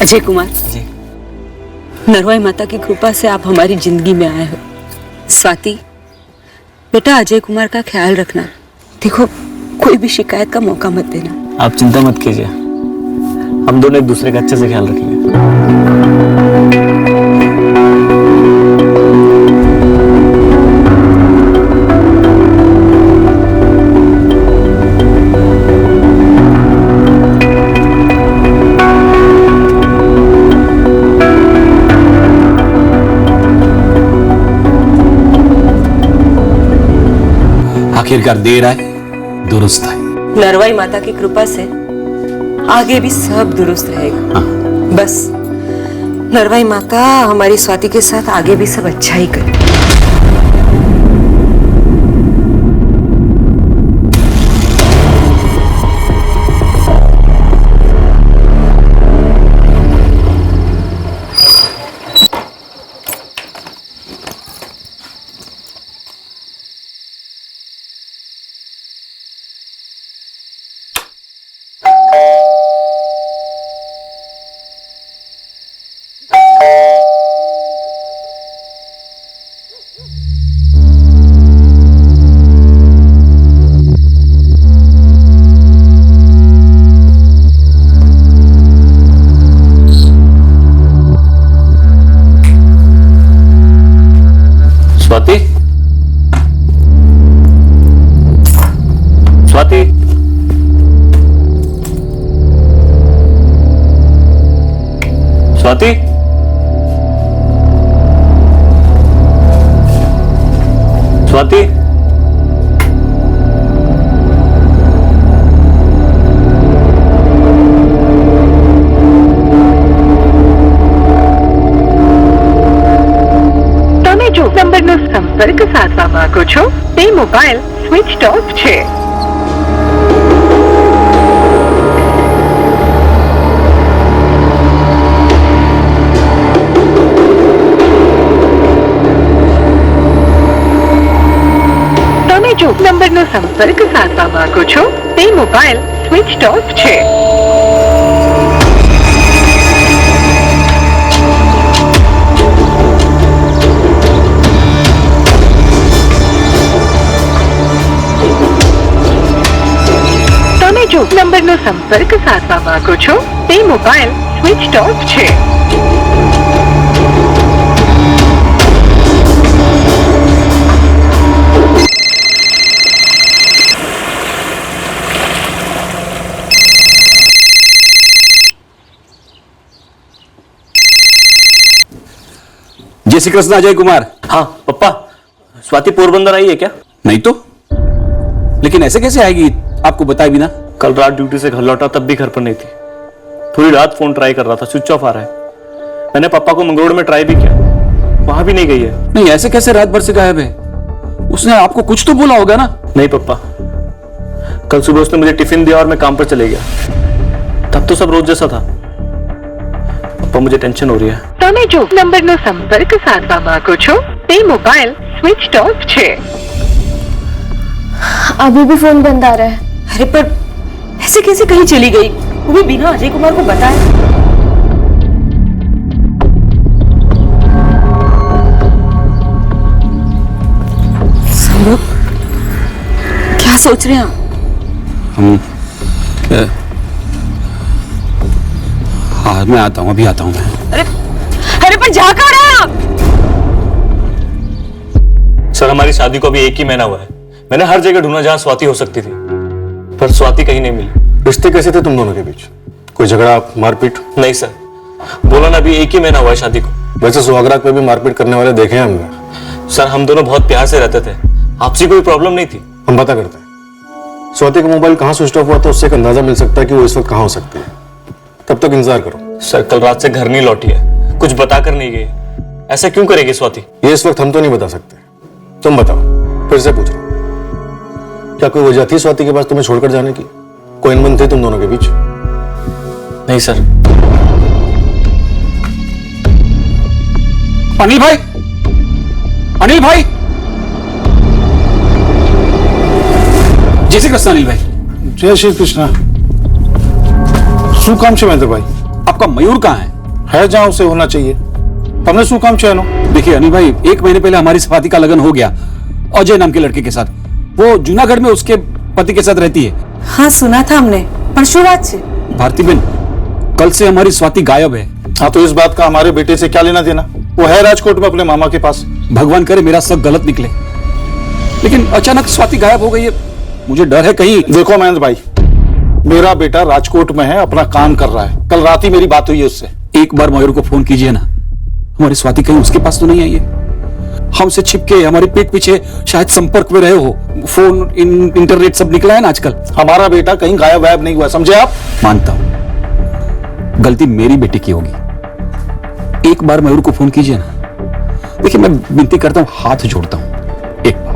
अजय कुमार जी, नरवाई माता की कृपा से आप हमारी जिंदगी में आए हो। स्वाति, बेटा अजय कुमार का ख्याल रखना। देखो, कोई भी शिकायत का मौका मत देना। आप चिंता मत कीजिए, हम दोनों एक दूसरे का अच्छे से ख्याल रखेंगे। आखिरकार देर आए दुरुस्त है। नरवाई माता की कृपा से आगे भी सब दुरुस्त रहेगा। बस नरवाई माता हमारी स्वाति के साथ आगे भी सब अच्छा ही करे। स्वाति, स्वाति, स्वाति, स्वाति, તમે જો નંબરનો સંપર્ક સાધવા માંગો છો તે મોબાઈલ સ્વિચ ઓફ છે। તમે જો નંબરનો સંપર્ક સાધવા માંગો છો તે મોબાઈલ સ્વિચ ઓફ છે। જો નંબરનો સંપર્ક સાધવા માંગો છો તે મોબાઈલ સ્વિચ ઓફ છે। जय श्री कृष्ण अजय कुमार। हाँ पप्पा, स्वाति पोरबंदर आई है क्या? नहीं तो, लेकिन ऐसे कैसे आएगी आपको बताए बिना? कल रात ड्यूटी से घर लौटा तब भी घर पर नहीं थी। पूरी रात फोन ट्राई कर रहा था, स्विच ऑफ आ रहा है। मैंने पापा को मंगलोर में ट्राई भी किया, वहां भी नहीं गई है। नहीं, ऐसे कैसे रात भर से गायब है? उसने आपको कुछ तो बोला होगा ना? नहीं पप्पा, कल सुबह उसने मुझे टिफिन दिया और मैं काम पर चले गया। तब तो सब रोज जैसा था। पप्पा मुझे टेंशन हो रही है। તમે જો નંબરનો સંપર્ક સાધવા માંગો છો તે મોબાઈલ સ્વિચ ઓફ છે। अभी भी फोन बंद आ रहा है। अरे पर ऐसे कैसे कहीं चली गई, वो भी बिना अजय कुमार को बताए? संभव, क्या सोच रहे हैं आप? हाँ मैं आता हूँ, अभी आता हूँ मैं। अरे पर जा कहाँ रहे हैं आप? सर हमारी शादी को अभी 1 ही महीना हुआ है। मैंने हर जगह ढूंढा जहां स्वाति हो सकती थी, पर स्वाति कहीं नहीं मिली। रिश्ते कैसे थे तुम दोनों के बीच? कोई झगड़ा, मारपीट? नहीं सर, बोला ना अभी 1 ही महीना हुआ है शादी को। वैसे सुहागरात में भी मारपीट करने वाले देखे हैं हमने। सर हम दोनों बहुत प्यार से रहते थे, आपसी कोई प्रॉब्लम नहीं थी। हम पता करते हैं स्वाति का मोबाइल कहाँ स्विच ऑफ हुआ तो उससे एक अंदाजा मिल सकता है कि वो इस वक्त कहाँ हो सकती है। तब तक इंतजार करो। सर कल रात से घर नहीं लौटी है, कुछ बता कर नहीं गई। ऐसा क्यों करेगी स्वाति? ये इस वक्त हम तो नहीं बता सकते, तुम बताओ। फिर से पूछ रहा हूं, क्या कोई वजह थी स्वाति के पास तुम्हें छोड़कर जाने की? कोई अनबन थी तुम दोनों के बीच? नहीं सर। अनिल भाई, अनिल भाई, जय श्री कृष्ण अनिल भाई। जय श्री कृष्णा। શું કામ છે મહેન્દ્ર ભાઈ? आपका मयूर कहाँ है जहां उसे होना चाहिए। તમને શું કામ છે એનો? देखिए अनिल भाई, 1 महीने पहले हमारी स्वाति का लगन हो गया अजय नाम के लड़के के साथ। वो जूनागढ़ में उसके पति के साथ रहती है। हाँ सुना था हमने, पर શું વાત છે? भारती बहन, कल से हमारी स्वाति गायब है। हाँ तो इस बात का हमारे बेटे से क्या लेना देना? वो है राजकोट में अपने मामा के पास। भगवान करे मेरा सब गलत निकले, लेकिन अचानक स्वाति गायब हो गई है। मुझे डर है कहीं। देखो महेंद्र भाई, मेरा बेटा राजकोट में है, अपना काम कर रहा है। कल रात ही मेरी बात हुई है उससे। एक बार मयूर को फोन कीजिए ना, हमारी स्वाति कहीं उसके पास तो नहीं आई है। हमसे छिपके हमारी पीठ पीछे शायद संपर्क में रहे हो। फोन इंटरनेट सब निकला है ना आजकल। हमारा बेटा कहीं गायब वायब नहीं हुआ, समझे आप? मानता हूं गलती मेरी बेटी की होगी। एक बार मयूर को फोन कीजिए ना। देखिए मैं विनती करता हूं, हाथ जोड़ता हूं, एक बार।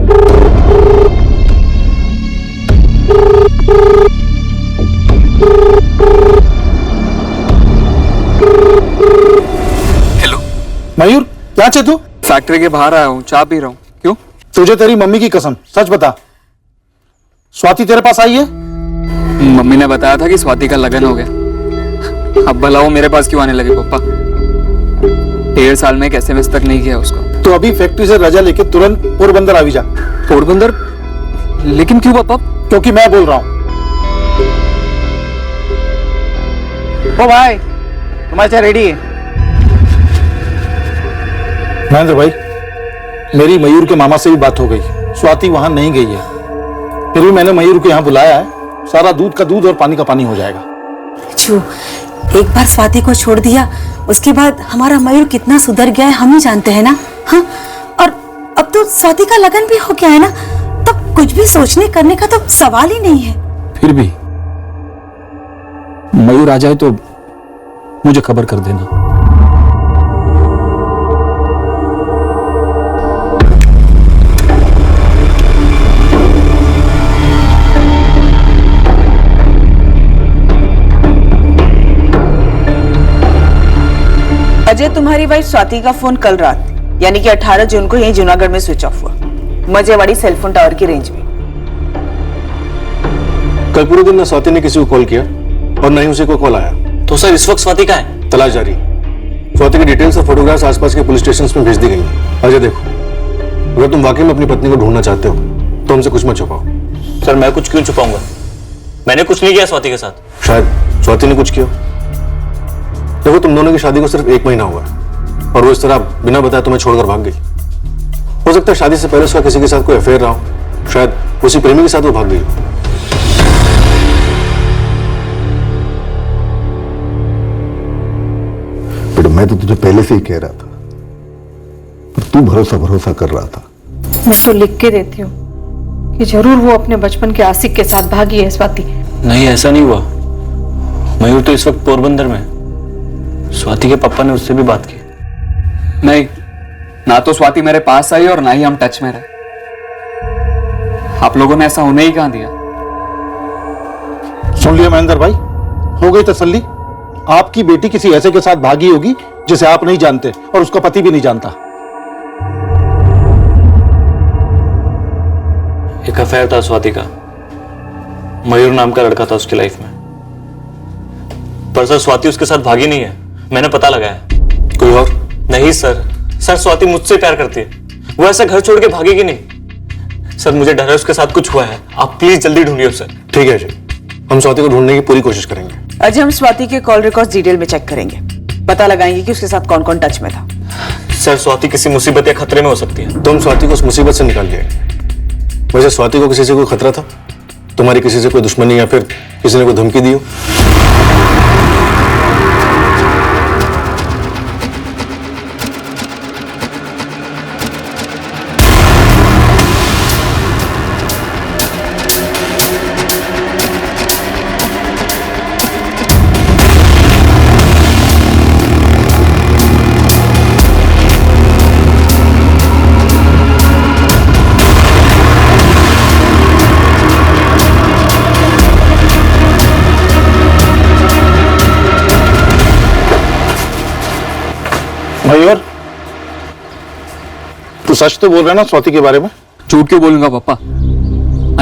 हेलो मयूर, क्या चे तू? फैक्ट्री के बाहर आया हूँ, चाय पी रहा हूँ। क्यों? तुझे तेरी मम्मी की कसम, सच बता, स्वाति तेरे पास आई है? मम्मी ने बताया था कि स्वाति का लगन हो गया। अब भला वो मेरे पास क्यों आने लगे पापा? 1.5 साल में कैसे मिस तक नहीं किया उसको। तो अभी फैक्ट्री से रजा लेके तुरंत पोरबंदर आ जा। पोरबंदर? लेकिन क्यों पापा? क्योंकि मैं बोल रहा हूं। ओ भाई, तुम्हारा चाय रेडी है। महेंद्र भाई, मेरी मयूर के मामा से भी बात हो गई, स्वाति वहां नहीं गई है। फिर भी मैंने मयूर को यहाँ बुलाया है। सारा दूध का दूध और पानी का पानी हो जाएगा। जो एक बार स्वाति को छोड़ दिया, उसके बाद हमारा मयूर कितना सुधर गया है हम ही जानते हैं ना। हाँ, और अब तो स्वाति का लगन भी हो गया है ना, तो कुछ भी सोचने करने का तो सवाल ही नहीं है। फिर भी मयूर आ जाए तो मुझे खबर कर देना। अजय, तुम्हारी वाइफ स्वाति का फोन कल रात यानी कि 18 जून को यहीं जूनागढ़ में स्विच ऑफ हुआ, मजेवाड़ी सेलफोन टावर की रेंज में। कल पूरे दिन न स्वाति ने किसी को कॉल किया और न ही उसे कोई कॉल आया। तो सर इस वक्त स्वाति कहाँ है? तलाश जारी। स्वाति की डिटेल्स और फोटोग्राफ्स आसपास के पुलिस स्टेशन में भेज दी गई हैं। अजय देखो, अगर तुम वाकई में अपनी पत्नी को ढूंढना चाहते हो तो हमसे कुछ मत छुपाओ। सर मैं कुछ क्यों छुपाऊंगा? मैंने कुछ नहीं किया स्वाति के साथ। शायद स्वाति ने कुछ किया। देखो, तुम दोनों की शादी को सिर्फ 1 महीना हुआ है और वो इस तरह बिना बताए तुम्हें छोड़कर भाग गई। हो सकता है शादी से पहले उसका किसी के साथ कोई अफेयर रहा हो, शायद उसी प्रेमी के साथ वो भाग गई। बेटा, मैं तो तुझे पहले से ही कह रहा था तू भरोसा भरोसा कर रहा था। मैं तो लिख के देती हूँ कि जरूर वो अपने बचपन के आशिक के साथ भागी है स्वाति। नहीं, ऐसा नहीं हुआ। मयूर तो इस वक्त पोरबंदर में। स्वाति के पापा ने उससे भी बात की। नहीं, ना तो स्वाति मेरे पास आई और ना ही हम टच में रहे। आप लोगों ने ऐसा होने ही कहां दिया। सुन लिया महेंद्र भाई, हो गई तसल्ली। आपकी बेटी किसी ऐसे के साथ भागी होगी जिसे आप नहीं जानते और उसका पति भी नहीं जानता। एक अफेयर था स्वाति का। मयूर नाम का लड़का था उसकी लाइफ में। पर सर, स्वाति उसके साथ भागी नहीं है। मैंने पता लगाया। कोई और? नहीं सर, स्वाति मुझसे प्यार करती है। वो ऐसा घर छोड़ के भागेगी नहीं। सर, मुझे डर है उसके साथ कुछ हुआ है। आप प्लीज जल्दी ढूंढिए उसे। ठीक है जी, हम स्वाति को ढूंढने की पूरी कोशिश करेंगे। अजय, हम स्वाति के कॉल रिकॉर्ड्स डिटेल में चेक करेंगे, पता लगाएंगे कि उसके साथ कौन कौन टच में था। सर, स्वाति किसी मुसीबत या खतरे में हो सकती है। तुम स्वाति को उस मुसीबत से निकाल लिए। वैसे स्वाति को किसी से कोई खतरा था? तुम्हारी किसी से कोई दुश्मनी या फिर किसी ने कोई धमकी दी हो? मयूर, तू सच तो बोल रहा है ना स्वाति के बारे में? झूठ क्यों बोलूंगा पापा?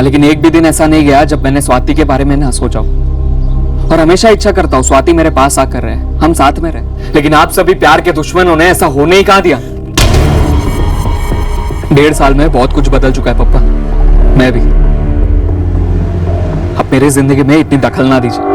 लेकिन एक भी दिन ऐसा नहीं गया जब मैंने स्वाति के बारे में ना सोचा हूं। और हमेशा इच्छा करता हूं स्वाति मेरे पास आकर रहे, हम साथ में रहे। लेकिन आप सभी प्यार के दुश्मनों ने ऐसा होने ही कहां दिया। 1.5 साल में बहुत कुछ बदल चुका है पापा। मैं भी। अब मेरी जिंदगी में इतनी दखल ना दीजिए।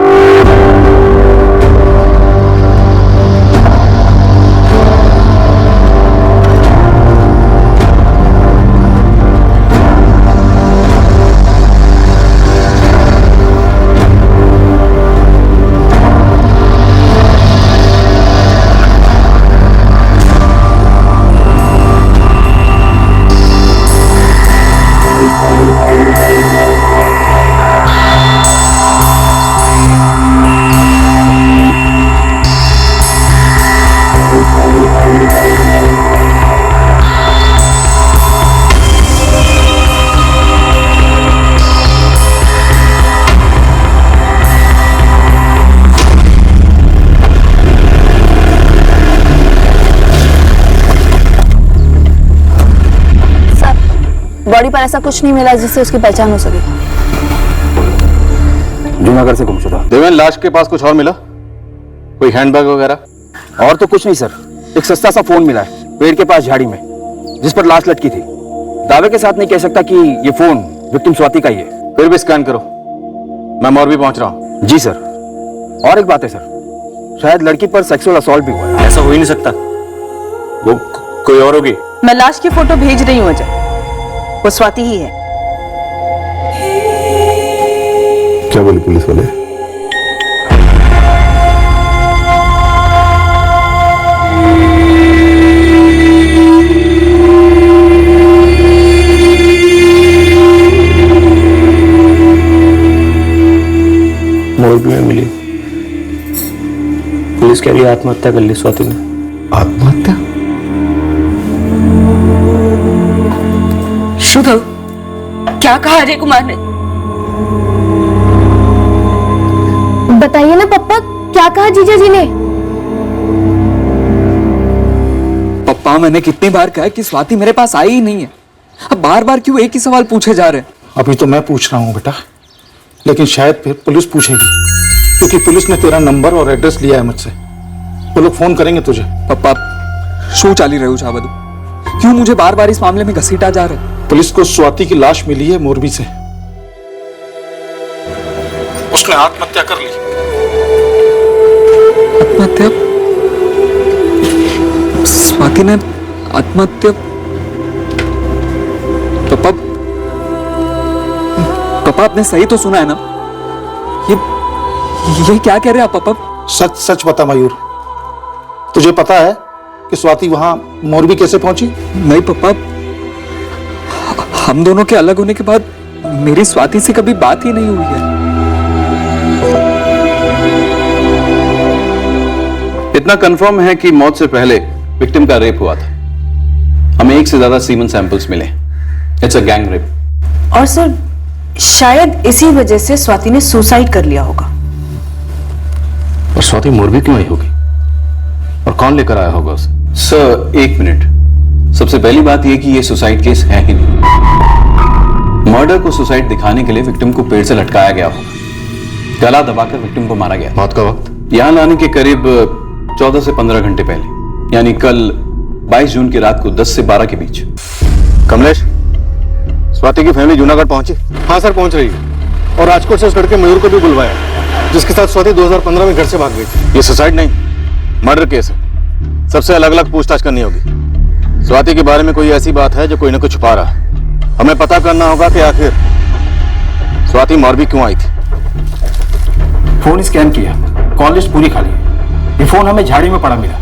बॉडी पर ऐसा कुछ नहीं मिला जिससे उसकी पहचान हो सके। जूनागढ़ से गुमशुदा। देवेन, लाश के पास कुछ और मिला? कोई हैंडबैग वगैरह? और तो कुछ नहीं सर, एक सस्ता सा फोन मिला है पेड़ के पास झाड़ी में, जिस पर लाश लटकी थी। दावे के साथ नहीं कह सकता कि ये फोन विक्टिम स्वाति का ही है। फिर भी स्कैन करो, मैं और भी पहुंच रहा हूं। जी सर। और एक बात है सर, शायद लड़की पर सेक्सुअल असॉल्ट भी हुआ है। ऐसा हो ही नहीं सकता। वो कोई और होगी। मैं लाश की फोटो भेज रही हूँ अजय, वो स्वाति ही है। क्या बोले पुलिस वाले? मोर्बी में मिली। पुलिस कह रही है आत्महत्या कर ली स्वाति ने। आत्महत्या? शुभ, क्या कहा अजय कुमार ने? बताइए ना पप्पा, क्या कहा जीजा जी ने? पप्पा, मैंने कितनी बार कहा कि स्वाति मेरे पास आई ही नहीं है। अब बार बार क्यों एक ही सवाल पूछे जा रहे हैं? अभी तो मैं पूछ रहा हूं बेटा, लेकिन शायद फिर पुलिस पूछेगी, क्योंकि पुलिस ने तेरा नंबर और एड्रेस लिया है मुझसे। वो लोग फोन करेंगे तुझे। पप्पा, शू चाली रहे हो छाबदू? क्यों मुझे बार बार इस मामले में घसीटा जा रहे हैं? पुलिस को स्वाति की लाश मिली है मोरबी से। उसने आत्महत्या कर ली। आत्महत्या? स्वाति ने आत्महत्या? पापा, पापा आपने सही तो सुना है ना? ये क्या कह रहे हैं आप पापा? सच सच बता मयूर, तुझे पता है कि स्वाति वहां मोरबी कैसे पहुंची? नहीं पापा, हम दोनों के अलग होने के बाद मेरी स्वाति से कभी बात ही नहीं हुई है। इतना कंफर्म है कि मौत से पहले विक्टिम का रेप हुआ था। हमें एक से ज्यादा सीमन सैंपल्स मिले। It's a gang rape. और सर शायद इसी वजह से स्वाति ने सुसाइड कर लिया होगा। और स्वाति मोरबी क्यों आई होगी और कौन लेकर आया होगा उसे? सर एक मिनट, सबसे पहली बात यह कि यह सुसाइड केस है ही नहीं। मर्डर को सुसाइड दिखाने के लिए विक्टिम को पेड़ से लटकाया गया होगा। गला दबाकर विक्टिम को मारा गया। मौत का वक्त यहां लाने के करीब 14 से 15 घंटे पहले, यानी कल 22 जून की रात को 10 से 12 के बीच। कमलेश, स्वाति की फैमिली जूनागढ़ पहुंची? हाँ सर, पहुंच रही है। और राजकोट से उस लड़के मयूर को भी बुलवाया, जिसके साथ स्वाति 2015 में घर से भाग गई थी। ये सुसाइड नहीं, मर्डर केस है। सबसे अलग अलग पूछताछ करनी होगी। स्वाति के बारे में कोई ऐसी बात है जो कोई ना कोई छुपा रहा है। हमें पता करना होगा कि आखिर स्वाति मोरबी क्यों आई थी। फोन स्कैन किया, कॉल लिस्ट पूरी खाली है। ये फोन हमें झाड़ी में पड़ा मिला,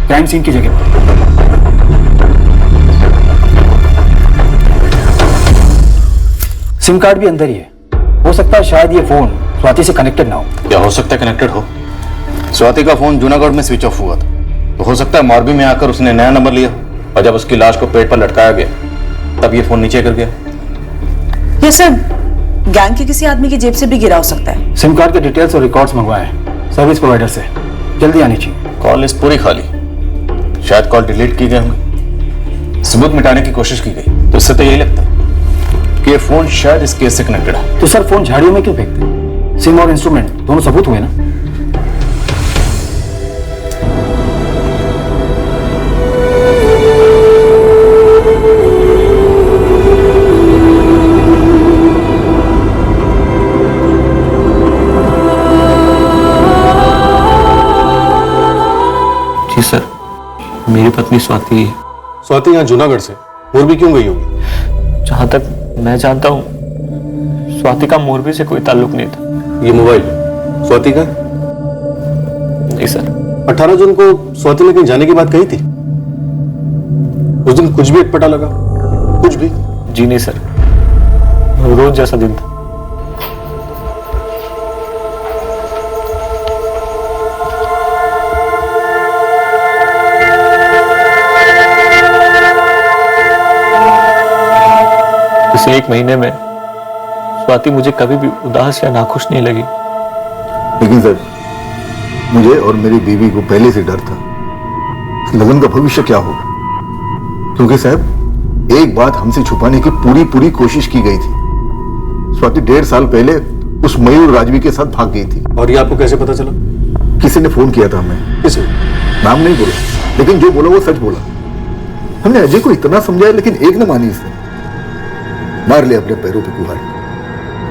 क्राइम सीन की जगह पर। सिम कार्ड भी अंदर ही है। हो सकता है शायद ये फोन स्वाति से कनेक्टेड ना हो। क्या हो सकता है कनेक्टेड हो? स्वाति का फोन जूनागढ़ में स्विच ऑफ हुआ था, तो हो सकता है मोरबी में आकर उसने नया नंबर लिया और जब उसकी लाश को पेड़ पर लटकाया गया तब ये फोन नीचे गिर गया। ये सर गैंग के किसी आदमी की जेब से भी गिरा हो सकता है। सिम कार्ड के डिटेल्स और रिकॉर्ड्स मंगवाए हैं सर्विस प्रोवाइडर से, जल्दी आनी चाहिए। कॉल लिस्ट पूरी खाली, शायद कॉल डिलीट की गए होंगे, सबूत मिटाने की कोशिश की गई। तो इससे तो यही लगता है कि ये फोन शायद इस केस से कनेक्टेड है। तो सर फोन झाड़ियों में क्यों फेंकते? सिम और इंस्ट्रूमेंट दोनों सबूत हुए ना। जी सर, मेरी पत्नी स्वाति है। स्वाति यहाँ जूनागढ़ से मोरबी क्यों गई होगी? जहां तक मैं जानता हूँ स्वाति का मोरबी से कोई ताल्लुक नहीं था। ये मोबाइल स्वाति का? नहीं सर। 18 जून को स्वाति ने कहीं जाने की बात कही थी? उस दिन कुछ भी अटपटा लगा? कुछ भी? जी नहीं सर, रोज जैसा दिन था। पिछले 1 महीने में स्वाति मुझे कभी भी उदास या नाखुश नहीं लगी। लेकिन सर, मुझे और मेरी बीवी को पहले से डर था लगन का भविष्य क्या होगा, क्योंकि साहब एक बात हमसे छुपाने की पूरी कोशिश की गई थी। स्वाति 1.5 साल पहले उस मयूर राजवी के साथ भाग गई थी। और ये आपको कैसे पता चला? किसी ने फोन किया था हमें। किसी? नाम नहीं बोला, लेकिन जो बोला वो सच बोला। हमने अजय को इतना समझाया लेकिन एक न मानी इसने, मार लिया अपने पैरों पे कुल्हाड़ी।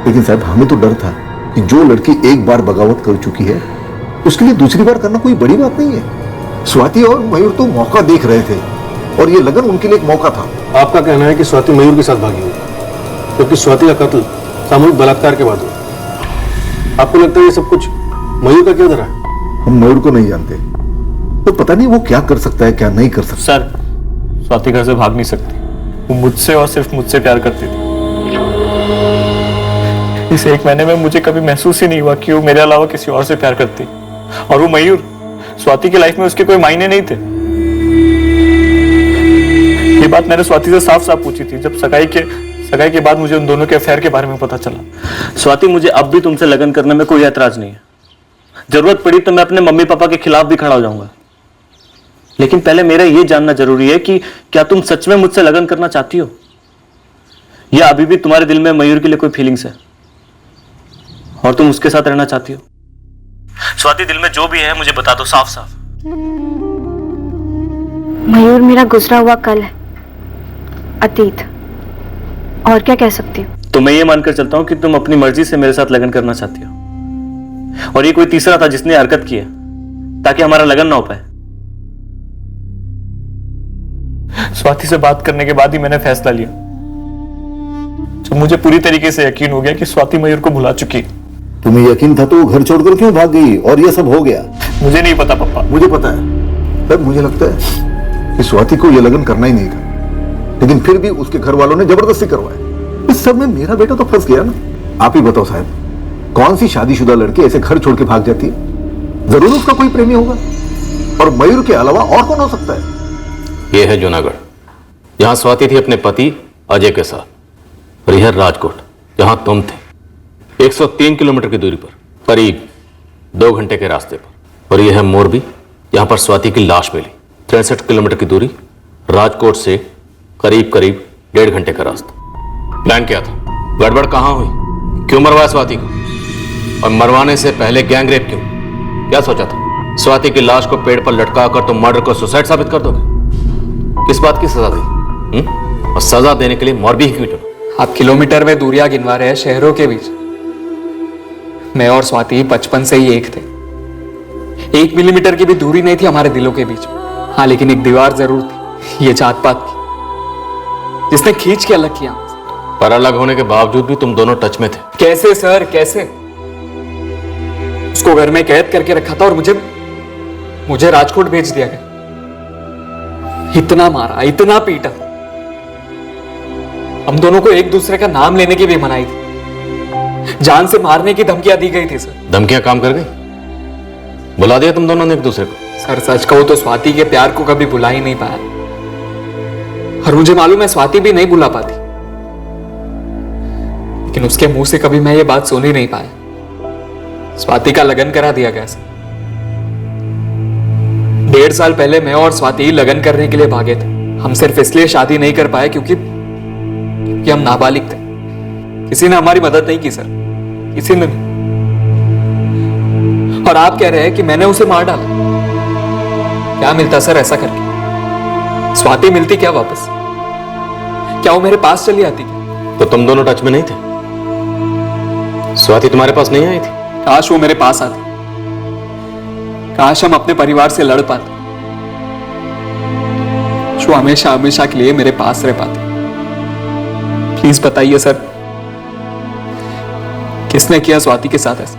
लेकिन साहब हमें तो डर था कि जो लड़की एक बार बगावत कर चुकी है उसके लिए दूसरी बार करना कोई बड़ी बात नहीं है। स्वाति और मयूर तो मौका देख रहे थे और ये लगन उनके लिए एक मौका था। आपका कहना है कि स्वाति मयूर के साथ भागी होगी, क्योंकि स्वाति का कत्ल सामूहिक बलात्कार के बाद हुआ। आपको लगता है ये सब कुछ मयूर का क्या धरा है? हम मयूर को नहीं जानते, तो पता नहीं वो क्या कर सकता है क्या नहीं कर सकता। सर, स्वाति घर से भाग नहीं सकती। वो मुझसे और सिर्फ मुझसे प्यार करती थी। इस 1 महीने में मुझे कभी महसूस ही नहीं हुआ कि वो मेरे अलावा किसी और से प्यार करती। और वो मयूर, स्वाति की लाइफ में उसके कोई मायने नहीं थे। ये बात मैंने स्वाति से साफ साफ पूछी थी जब सगाई के बाद मुझे उन दोनों के अफेयर के बारे में पता चला। स्वाति, मुझे अब भी तुमसे लगन करने में कोई ऐतराज नहीं है। जरूरत पड़ी तो मैं अपने मम्मी पापा के खिलाफ भी खड़ा हो जाऊंगा। लेकिन पहले मेरा यह जानना जरूरी है कि क्या तुम सच में मुझसे लगन करना चाहती हो, या अभी भी तुम्हारे दिल में मयूर के लिए कोई फीलिंग्स है और तुम उसके साथ रहना चाहती हो? स्वाति, दिल में जो भी है मुझे बता दो साफ साफ। मयूर मेरा गुजरा हुआ कल है, अतीत, और क्या कह सकती हूँ। तो मैं ये मानकर चलता हूं कि तुम अपनी मर्जी से मेरे साथ लगन करना चाहती हो, और ये कोई तीसरा था जिसने हरकत की है ताकि हमारा लगन ना हो पाए। स्वाति से बात करने के बाद ही मैंने फैसला लिया, जब मुझे पूरी तरीके से यकीन हो गया कि स्वाति मयूर को भुला चुकी। तुम्हें यकीन था तो वो घर छोड़कर क्यों भाग गई और ये सब हो गया? मुझे नहीं पता पापा। मुझे पता है। तब मुझे लगता है कि स्वाति को यह लगन करना ही नहीं था, लेकिन फिर भी उसके घर वालों ने जबरदस्ती करवाया। इस सब में मेरा बेटा तो फंस गया ना। आप ही बताओ साहब, कौन सी शादीशुदा लड़की ऐसे घर छोड़ के भाग जाती है? जरूर उसका कोई प्रेमी होगा, और मयूर के अलावा और कौन हो सकता है? यह है जूनागढ़, जहां स्वाति थी अपने पति अजय के साथ, और यह राजकोट जहां तुम थे 103 किलोमीटर की दूरी पर, करीब 2 घंटे के रास्ते पर। और यह है मोरबी, जहां पर स्वाति की लाश मिली 63 किलोमीटर की दूरी, राजकोट से करीब 1.5 घंटे का रास्ता। प्लान क्या था? गड़बड़ कहां हुई? क्यों मरवाया स्वाति को? और मरवाने से पहले गैंगरेप क्यों? क्या सोचा था? स्वाति की लाश को पेड़ पर लटका कर तुम मर्डर को सुसाइड साबित कर दोगे? किस बात की सजा दी? और सजा देने के लिए मोरबी ही क्यों चुना? आप किलोमीटर में दूरियां गिनवा रहे हैं शहरों के बीच। मैं और स्वाति बचपन से ही एक थे। 1 मिलीमीटर की भी दूरी नहीं थी हमारे दिलों के बीच। हाँ, लेकिन एक दीवार जरूर थी, ये जात पात की, जिसने खींच के अलग किया। पर अलग होने के बावजूद भी तुम दोनों टच में थे। कैसे सर, कैसे? उसको घर में कैद करके रखा था और मुझे राजकोट भेज दिया गया। इतना मारा, इतना पीटा, हम दोनों को एक दूसरे का नाम लेने की भी मनाई थी। जान से मारने की धमकियां दी गई थी सर। धमकियां काम कर गई? बुला दिया तुम दोनों ने एक दूसरे को? सर सच कहो तो स्वाति के प्यार को कभी बुला ही नहीं पाया, और मुझे मालूम है स्वाति भी नहीं बुला पाती, लेकिन उसके मुंह से कभी मैं ये बात सुन ही नहीं पाया। स्वाति का लगन करा दिया गया सर। 1.5 साल पहले मैं और स्वाति लगन करने के लिए भागे थे। हम सिर्फ इसलिए शादी नहीं कर पाए क्योंकि हम नाबालिग थे। किसी ने हमारी मदद नहीं की सर, किसी ने नहीं। और आप कह रहे हैं कि मैंने उसे मार डाला। क्या मिलता सर ऐसा करके? स्वाति मिलती क्या वापस? क्या वो मेरे पास चली आती क्या? तो तुम दोनों टच में नहीं थे? स्वाति तुम्हारे पास नहीं आई थी? काश वो मेरे पास आती, काश हम अपने परिवार से लड़ पाते, जो हमेशा हमेशा के लिए मेरे पास रह पाते। प्लीज बताइए सर, किसने किया स्वाति के साथ ऐसा?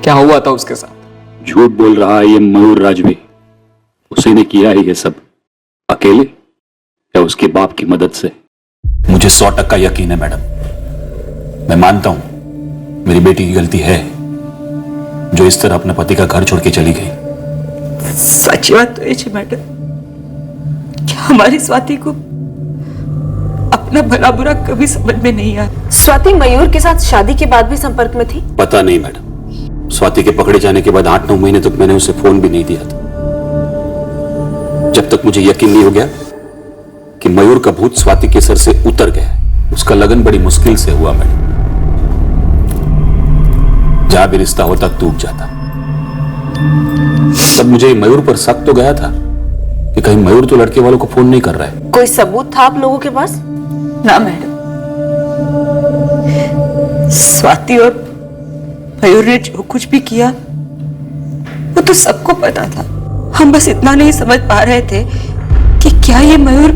क्या हुआ था उसके साथ? झूठ बोल रहा है ये मयूर राजवी। उसी ने किया है ये सब, अकेले या उसके बाप की मदद से? मुझे 100% यकीन है मैडम। मैं मानता हूं मेरी बेटी की गलती है, जो इस तरह अपने पति का घर छोड़ के चली गई। सच बात तो है मैडम, क्या हमारी स्वाति को अपना भला बुरा कभी समझ में नहीं आया? स्वाति मयूर के साथ शादी के बाद भी संपर्क में थी? पता नहीं मैडम, स्वाति के पकड़े जाने के बाद 8-9 महीने तक मैंने उसे फोन भी नहीं दिया था, जब तक मुझे यकीन नहीं हो गया कि मयूर का भूत स्वाति के सर से उतर गया। उसका लगन बड़ी मुश्किल से हुआ मैडम। जहां भी रिश्ता होता टूट जाता। तब मुझे मयूर पर शक तो गया था कि कहीं मयूर तो लड़के वालों को फोन नहीं कर रहा है। कोई सबूत था आप लोगों के पास? ना मैडम, स्वाति और मयूर ने जो कुछ भी किया वो तो सबको पता था। हम बस इतना नहीं समझ पा रहे थे कि क्या ये मयूर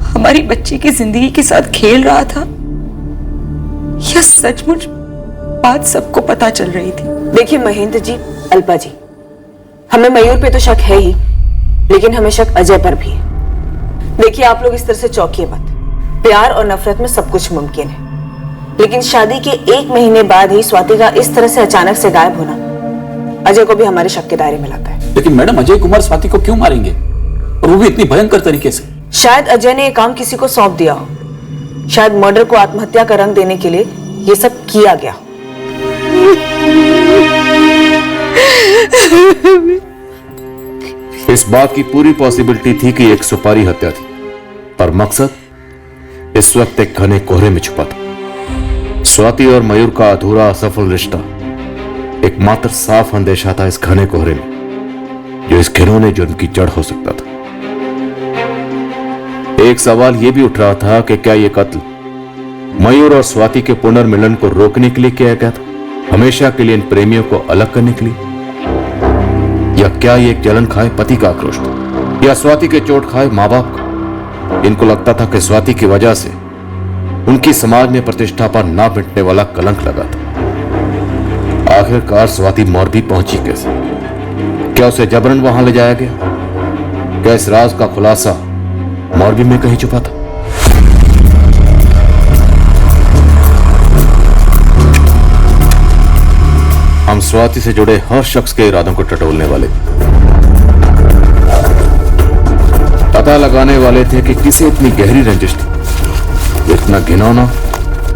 हमारी बच्ची की जिंदगी के साथ खेल रहा था या सचमुच बात सबको पता चल रही थी। देखिए महेंद्र जी, अल्पा जी, हमें मयूर पे तो शक है ही, लेकिन हमें शक अजय पर भी है। देखिए आप लोग इस तरह से चौंकिए मत। प्यार और नफरत में सब कुछ मुमकिन है, लेकिन शादी के 1 महीने बाद ही स्वाति का इस तरह से अचानक से गायब होना अजय को भी हमारे शक के दायरे में लाता है। लेकिन मैडम, अजय कुमार स्वाति को क्यों मारेंगे, और वो भी इतनी भयंकर तरीके से? शायद अजय ने यह काम किसी को सौंप दिया हो। शायद मर्डर को आत्महत्या का रंग देने के लिए ये सब किया गया। इस बात की पूरी पॉसिबिलिटी थी कि एक सुपारी हत्या थी, पर मकसद इस वक्त एक घने कोहरे में छुपा था। स्वाति और मयूर का अधूरा असफल रिश्ता एकमात्र साफ अंदेशा था इस घने कोहरे में, जो इस घिनौने जुर्म की जड़ हो सकता था। एक सवाल यह भी उठ रहा था कि क्या यह कत्ल मयूर और स्वाति के पुनर्मिलन को रोकने के लिए किया गया था, हमेशा के लिए इन प्रेमियों को अलग करने के लिए, या क्या ये एक जलन खाए पति का आक्रोश था, या स्वाति के चोट खाए मां बाप का। इनको लगता था कि स्वाति की वजह से उनकी समाज में प्रतिष्ठा पर ना मिटने वाला कलंक लगा था। आखिरकार स्वाति मोरबी पहुंची कैसे? क्या उसे जबरन वहां ले जाया गया? क्या इस राज का खुलासा मौरबी में कहीं छुपा था? हम स्वाति से जुड़े हर शख्स के इरादों को टटोलने वाले पता लगाने वाले थे कि किसे इतनी गहरी रंजिश थी, इतना घिनौना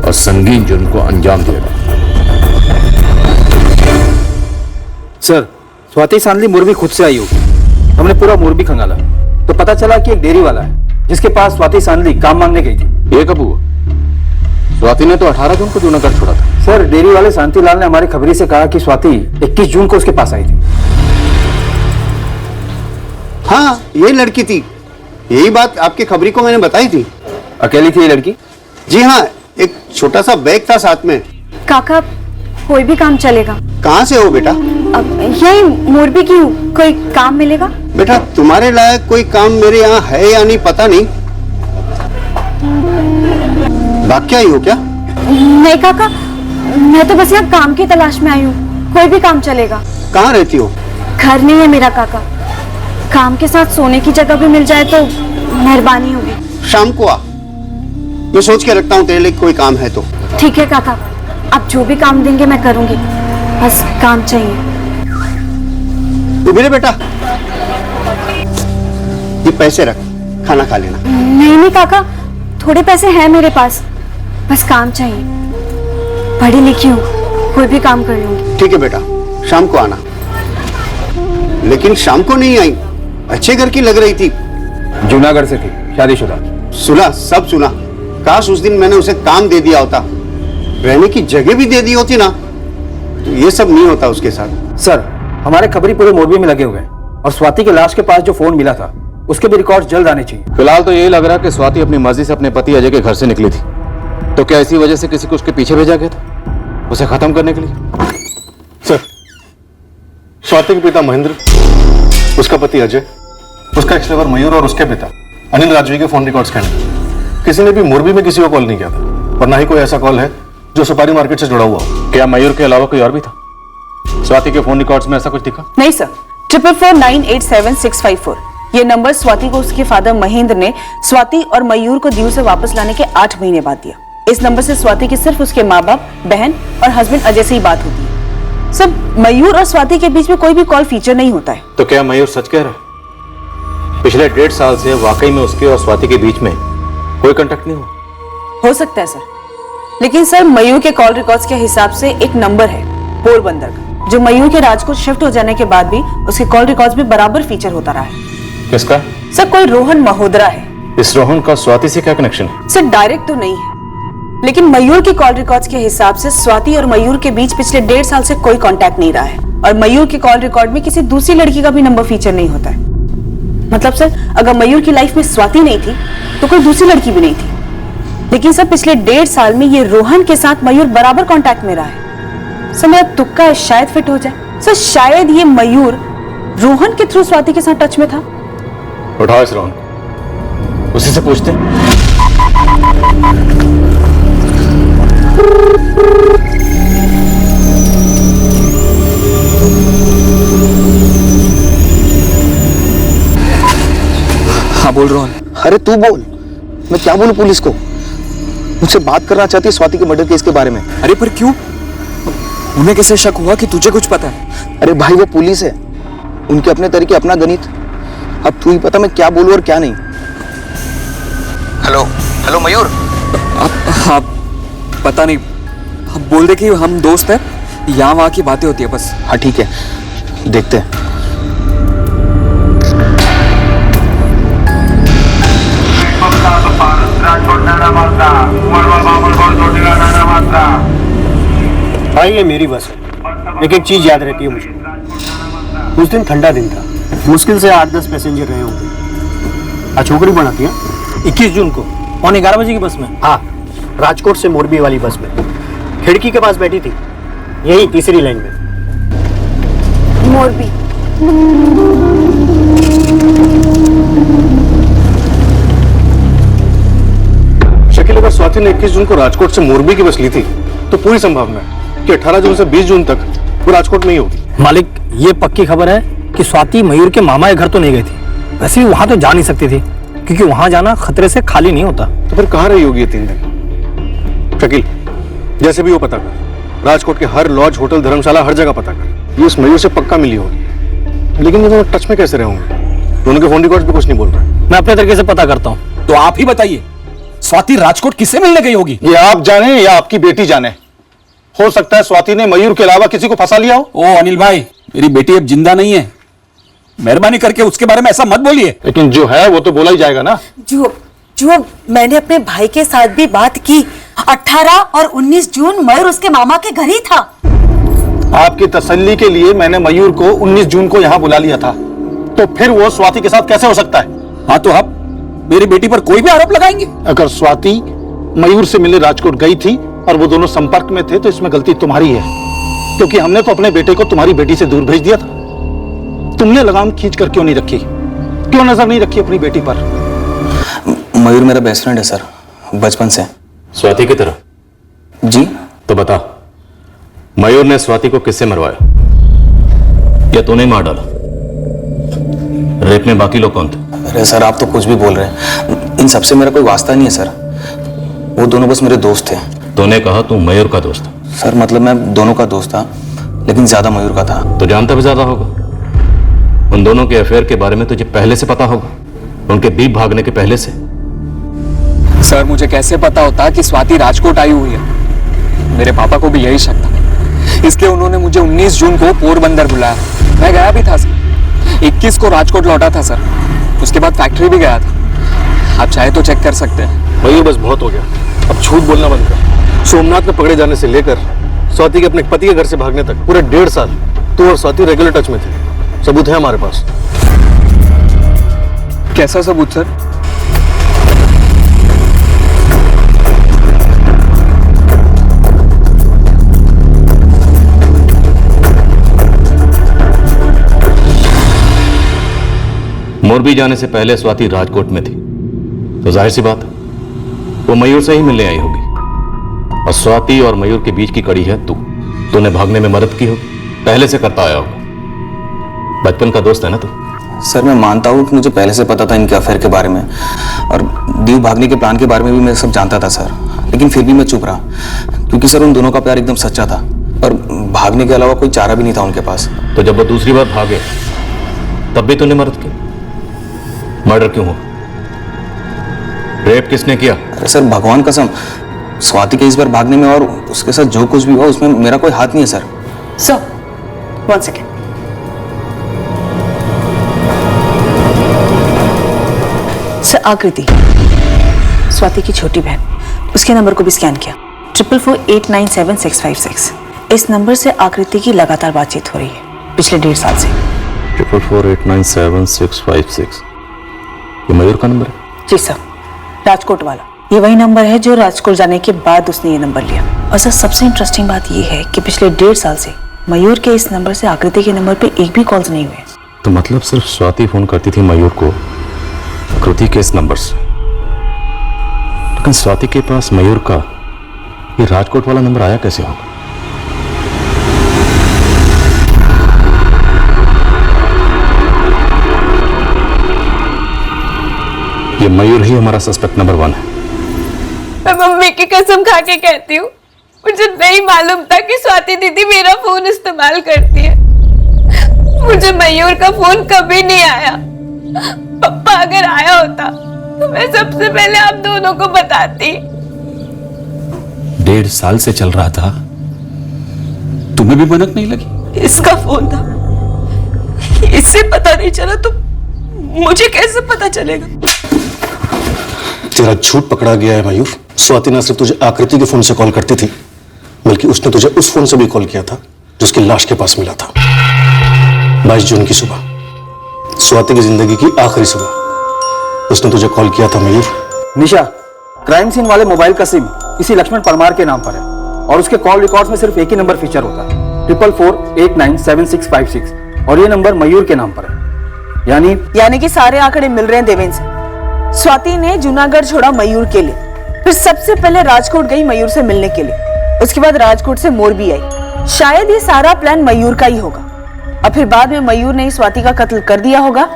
और संगीन जुर्म को अंजाम दिया गया। सर, स्वाति सांदली मोरबी खुद से आई होगी। हमने पूरा मोरबी खंगाला तो पता चला कि एक डेयरी वाला है जिसके पास स्वाति सांदली काम मांगने गई थी। ये कब हुआ? स्वाति ने तो 18 जून को जूनागढ़ छोड़ा था। सर, डेयरी वाले शांतिलाल ने हमारी खबरी से कहा कि स्वाति 21 जून को उसके पास आई थी। हाँ, यही लड़की थी। यही बात आपके खबरी को मैंने बताई थी। अकेली थी ये लड़की? जी हाँ, एक छोटा सा बैग था साथ में। काका, कोई भी काम चलेगा। कहाँ से हो बेटा? अब यही मोरबी की हूँ, कोई काम मिलेगा? बेटा, तुम्हारे लायक कोई काम मेरे यहाँ है या नहीं पता नहीं। भाग आई हो क्या? नहीं काका, मैं तो बस यहाँ काम की तलाश में आई हूँ। कोई भी काम चलेगा। कहाँ रहती हो? घर नहीं है मेरा काका। काम के साथ सोने की जगह भी मिल जाए तो मेहरबानी होगी। शाम को आ, मैं सोच के रखता हूँ तेरे लिए कोई काम है तो। ठीक है काका, आप जो भी काम देंगे मैं करूंगी, बस काम चाहिए। तू मेरे बेटा, ये पैसे रख, खाना खा लेना। नहीं नहीं काका, थोड़े पैसे हैं मेरे पास, बस काम चाहिए। पढ़ी लिखी हूँ, कोई भी काम कर लूंगी। ठीक है बेटा, शाम को आना। लेकिन शाम को नहीं आई, अच्छे घर की लग रही थी। जूनागढ़ से थी, शादीशुदा। सुना, सब सुना। काश उस दिन मैंने उसे काम दे दिया होता, रहने की जगह भी दे दी होती ना, तो ये सब नहीं होता उसके साथ। सर, हमारे खबरी पूरे मोरबी में लगे हुए हैं और स्वाति के लाश के पास जो फोन मिला था उसके भी रिकॉर्ड जल्द आने चाहिए। फिलहाल तो यही लग रहा है कि स्वाति अपनी मर्जी से अपने पति अजय के घर से निकली थी। तो क्या इसी वजह से किसी को उसके पीछे भेजा गया था, उसे खत्म करने के लिए? सर, स्वाति के पिता महेंद्र, उसका पति अजय, उसका एक्स ड्राइवर मयूर और उसके पिता अनिल राजवी के फोन रिकॉर्ड्स स्कैन किए। किसी ने भी मोरबी में किसी को कॉल नहीं किया था और ना ही कोई ऐसा कॉल है जो सुपारी मार्केट से जुड़ा हुआ हो। क्या मयूर के अलावा कोई और भी था? स्वाति के फोन रिकॉर्ड्स में ऐसा कुछ दिखा? नहीं सर, 4449875654 ये नंबर स्वाति को उसके फादर महेंद्र ने स्वाति और मयूर को दीव से वापस लाने के 8 महीने बाद दिया। इस नंबर से स्वाति की सिर्फ उसके माँ बाप, बहन और हस्बैंड अजय से ही बात होती है। सर, मयूर और स्वाति के बीच में कोई भी कॉल फीचर नहीं होता है। तो क्या मयूर सच कह रहा है? पिछले 1.5 साल से वाकई में उसके और स्वाति के बीच में कोई कांटेक्ट नहीं हुआ? हो सकता है सर, लेकिन सर मयूर के कॉल रिकॉर्ड्स के हिसाब से एक नंबर है पोरबंदर का, जो मयूर के राजकोट शिफ्ट हो जाने के बाद भी उसके कॉल रिकॉर्ड्स में बराबर फीचर होता रहा है। किसका? सर, कोई रोहन महोदरा है। इस रोहन का स्वाति से क्या कनेक्शन है? सर, डायरेक्ट तो नहीं है, लेकिन मयूर के कॉल रिकॉर्ड्स के हिसाब से स्वाति और मयूर के बीच पिछले 1.5 साल से कोई कांटेक्ट नहीं रहा है और मयूर के कॉल रिकॉर्ड में किसी दूसरी लड़की का भी नंबर फीचर नहीं होता है। मतलब सर, अगर मयूर की लाइफ में स्वाति नहीं थी तो कोई दूसरी लड़की भी नहीं थी, लेकिन सर पिछले 1.5 साल में ये रोहन के साथ मयूर बराबर कांटेक्ट में रहा है। सर, मेरा तुक्का है, शायद फिट हो जाए। सर, शायद ये मयूर रोहन के थ्रू स्वाति के साथ टच में था। उठाओ इस रोहन, उसी से पूछते हैं। हाँ बोल रोहन। अरे तू बोल, मैं क्या बोलूं पुलिस को? मुझसे बात करना चाहती है स्वाति के मर्डर केस के बारे में। अरे पर क्यों? उन्हें कैसे शक हुआ कि तुझे कुछ पता है? अरे भाई, वो पुलिस है, उनके अपने तरीके, अपना गणित। अब तू ही पता मैं क्या बोलूं और क्या नहीं। हेलो मयूर। हाँ, पता नहीं, बोल दे कि हम दोस्त हैं, यहाँ वहाँ की बातें होती है बस। हाँ ठीक है, देखते हैं। भाई, ये मेरी बस है, लेकिन एक चीज याद रहती है मुझे। उस दिन ठंडा दिन था, मुश्किल से 8-10 पैसेंजर रहे होंगे। छोकरी बनाती है 21 जून को 11:15 बजे की बस में। हाँ, राजकोट से मोरबी वाली बस में खिड़की के पास बैठी थी, यही तीसरी लाइन में। मोरबी। शकील, अगर स्वाति ने 21 जून को राजकोट से मोरबी की बस ली थी तो पूरी संभावना है कि 18 जून से 20 जून तक वो राजकोट में ही होगी। मालिक, ये पक्की खबर है कि स्वाति मयूर के मामा के घर तो नहीं गई थी। वैसे भी वहां तो जा नहीं सकती थी, क्योंकि वहां जाना खतरे से खाली नहीं होता। तो फिर कहाँ रही होगी ये 3 दिन? शकील, जैसे भी वो पता कर, राजकोट के हर लॉज, होटल, धर्मशाला, हर जगह पता कर। ये इस मयूर से पक्का मिली होगी। लेकिन ये दोनों टच में कैसे रहे होंगे? दोनों के फोन रिकॉर्ड्स भी कुछ नहीं बोल रहे। मैं अपने तरीके से पता करता हूँ। तो आप ही बताइए, स्वाति राजकोट किससे मिलने गई होगी? ये आप जाने या आपकी बेटी जाने। हो सकता है स्वाति ने मयूर के अलावा किसी को फंसा लिया हो। ओ अनिल भाई, मेरी बेटी अब जिंदा नहीं है, मेहरबानी करके उसके बारे में ऐसा मत बोलिए। लेकिन जो है वो तो बोला ही जाएगा ना। जो मैंने अपने भाई के साथ भी बात की, 18 और 19 जून मयूर उसके मामा के घर ही था। आपकी तसल्ली के लिए मैंने मयूर को 19 जून को यहाँ बुला लिया था, तो फिर वो स्वाति के साथ कैसे हो सकता है? हाँ, तो आप मेरी बेटी पर कोई भी आरोप लगाएंगे? अगर स्वाति मयूर से मिलने राजकोट गई थी और वो दोनों संपर्क में थे, तो इसमें गलती तुम्हारी है, क्योंकि हमने तो अपने बेटे को तुम्हारी बेटी से दूर भेज दिया था। तुमने लगाम खींच कर क्यों नहीं रखी? क्यों नजर नहीं रखी अपनी बेटी पर? मयूर मेरा बेस्ट फ्रेंड है सर, बचपन से। स्वाति की तरह? जी। तो बता, मयूर ने स्वाति को किससे मरवाया, या तूने मार डाला? रेप में बाकी लोग कौन थे? अरे सर, आप तो कुछ भी बोल रहे हैं। इन सबसे मेरा कोई वास्ता नहीं है सर। वो दोनों बस मेरे दोस्त थे। तूने कहा तू मयूर का दोस्त? सर मतलब मैं दोनों का दोस्त था, लेकिन ज्यादा मयूर का था। तो जानता भी ज्यादा होगा। उन दोनों के अफेयर के बारे में तुझे पहले से पता होगा, उनके बीच भागने के पहले से। सर मुझे कैसे पता होता कि स्वाति राजकोट आई हुई है? मेरे पापा को भी यही शक था, इसलिए उन्होंने मुझे 19 जून को पोरबंदर बुलाया। मैं गया भी था सर। 21 को राजकोट लौटा था सर। उसके बाद फैक्ट्री भी गया था। आप चाहे तो चेक कर सकते हैं। मयूर बस बहुत हो गया, अब झूठ बोलना बंद कर। सोमनाथ में पकड़े जाने से लेकर स्वाति के अपने पति के घर से भागने तक पूरे 1.5 साल तू और स्वाति रेगुलर टच में थे। सबूत है हमारे पास। कैसा सबूत सर? मोरबी जाने से पहले स्वाति राजकोट में थी, तो जाहिर सी बात वो मयूर से ही मिलने आई होगी। और स्वाति और मयूर के बीच की कड़ी है तू। तूने भागने में मदद की होगी, पहले से करता आया होगा। बचपन का दोस्त है ना तू? सर मैं मानता हूँ कि मुझे पहले से पता था इनके अफेयर के बारे में, और दीव भागने के प्लान के बारे में भी मैं सब जानता था सर। लेकिन फिर भी मैं चुप रहा, क्योंकि सर उन दोनों का प्यार एकदम सच्चा था, और भागने के अलावा कोई चारा भी नहीं था उनके पास। तो जब वो दूसरी बार भागे तब भी तूने मदद की? मर्डर क्यों हुआ? रेप किसने किया? अरे सर भगवान कसम, स्वाति के इस बार भागने में और उसके साथ जो कुछ भी हुआ उसमें मेरा कोई हाथ नहीं है सर। Sir 1 second. सर आकृति, स्वाति की छोटी बहन, उसके नंबर को भी स्कैन किया। 4448976656। इस नंबर से आकृति की लगातार बातचीत हो रही है पिछले 1.5 साल से। 44489766। ये मयूर का नंबर है? जी सर, राजकोट वाला। ये वही नंबर है जो राजकोट जाने के बाद उसने ये नंबर लिया। और सर सबसे इंटरेस्टिंग बात ये है कि पिछले 1.5 साल से मयूर के इस नंबर से आकृति के नंबर पे एक भी कॉल्स नहीं हुए। तो मतलब सिर्फ स्वाति फोन करती थी मयूर को आकृति के इस नंबर से। लेकिन स्वाति के पास मयूर का ये राजकोट वाला नंबर आया कैसे होगा? ये मयूर ही हमारा सस्पेक्ट नंबर 1 है। मैं मम्मी की कसम खा के कहती हूँ, मुझे नहीं मालूम था कि स्वाति दीदी मेरा फोन इस्तेमाल करती है। मुझे मयूर का फोन कभी नहीं आया। पापा अगर आया होता तो मैं सबसे पहले आप दोनों को बताती। 1.5 साल से चल रहा था, तुम्हें भी भनक नहीं लगी? इसका फोन था, इससे पता नहीं चला तो मुझे कैसे पता चलेगा? तेरा झूठ पकड़ा गया है मयूर। स्वाति न सिर्फ तुझे आकृति के फोन से कॉल करती थी, बल्कि उसने तुझे उस फोन से भी कॉल किया था जो उसकी लाश के पास मिला था। 22 जून की सुबह, स्वाति की जिंदगी की आखिरी सुबह, उसने तुझे कॉल किया था मयूर। निशा, क्राइम सीन वाले मोबाइल का सिम किसी लक्ष्मण परमार के नाम पर है, और उसके कॉल रिकॉर्ड्स में सिर्फ एक ही नंबर फीचर होता है, 4448976656, और ये नंबर मयूर के नाम पर है। यानी कि सारे आंकड़े मिल रहे हैं देवेंद्र से। स्वाति ने जूनागढ़ छोड़ा मयूर के लिए, फिर सबसे पहले राजकोट गई मयूर से मिलने के लिए, उसके बाद राजकोट से मोरबी आई। शायद ये सारा प्लान मयूर का ही होगा, और फिर बाद में मयूर ने स्वाति का कत्ल कर दिया होगा,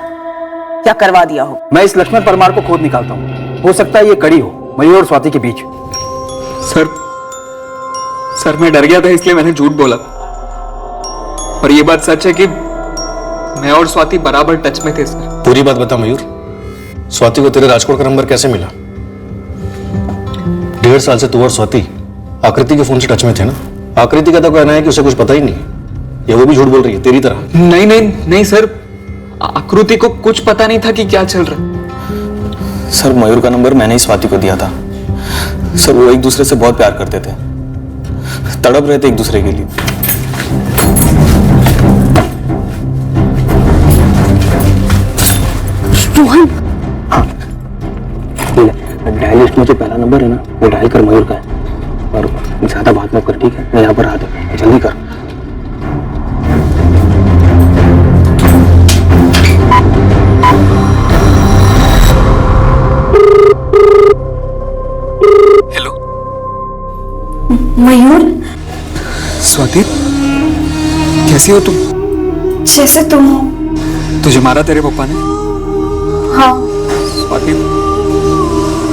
या करवा दिया हो। मैं इस लक्ष्मण परमार को खोद निकालता हूँ, हो सकता है ये कड़ी हो मयूर और स्वाति के बीच। सर मैं डर गया था इसलिए मैंने झूठ बोला, और ये बात सच है कि मैं और स्वाति बराबर टच में थे सर। पूरी बात बता मयूर, स्वाति को तेरे राजकोट का नंबर कैसे मिला? 1.5 साल से तू और स्वाति आकृति के फोन से टच में थे ना? आकृति का तो कहना है कि उसे कुछ पता ही नहीं, ये वो भी झूठ बोल रही है तेरी तरह। नहीं सर, आकृति को कुछ पता नहीं था कि क्या चल रहा। सर मयूर का नंबर मैंने ही स्वाति को दिया था। सर वो एक दूसरे से बहुत प्यार करते थे, तड़प रहे थे एक दूसरे के लिए। रोहन, हाँ डायल लिस्ट में जो पहला नंबर है ना, वो डायल कर मयूर का है, और ज्यादा बात मत कर, ठीक है? मैं यहाँ पर आता हूँ, जल्दी कर। हेलो मयूर, स्वाति कैसी हो तुम? जैसे तुम हो। तुझे मारा तेरे पापा ने? हाँ।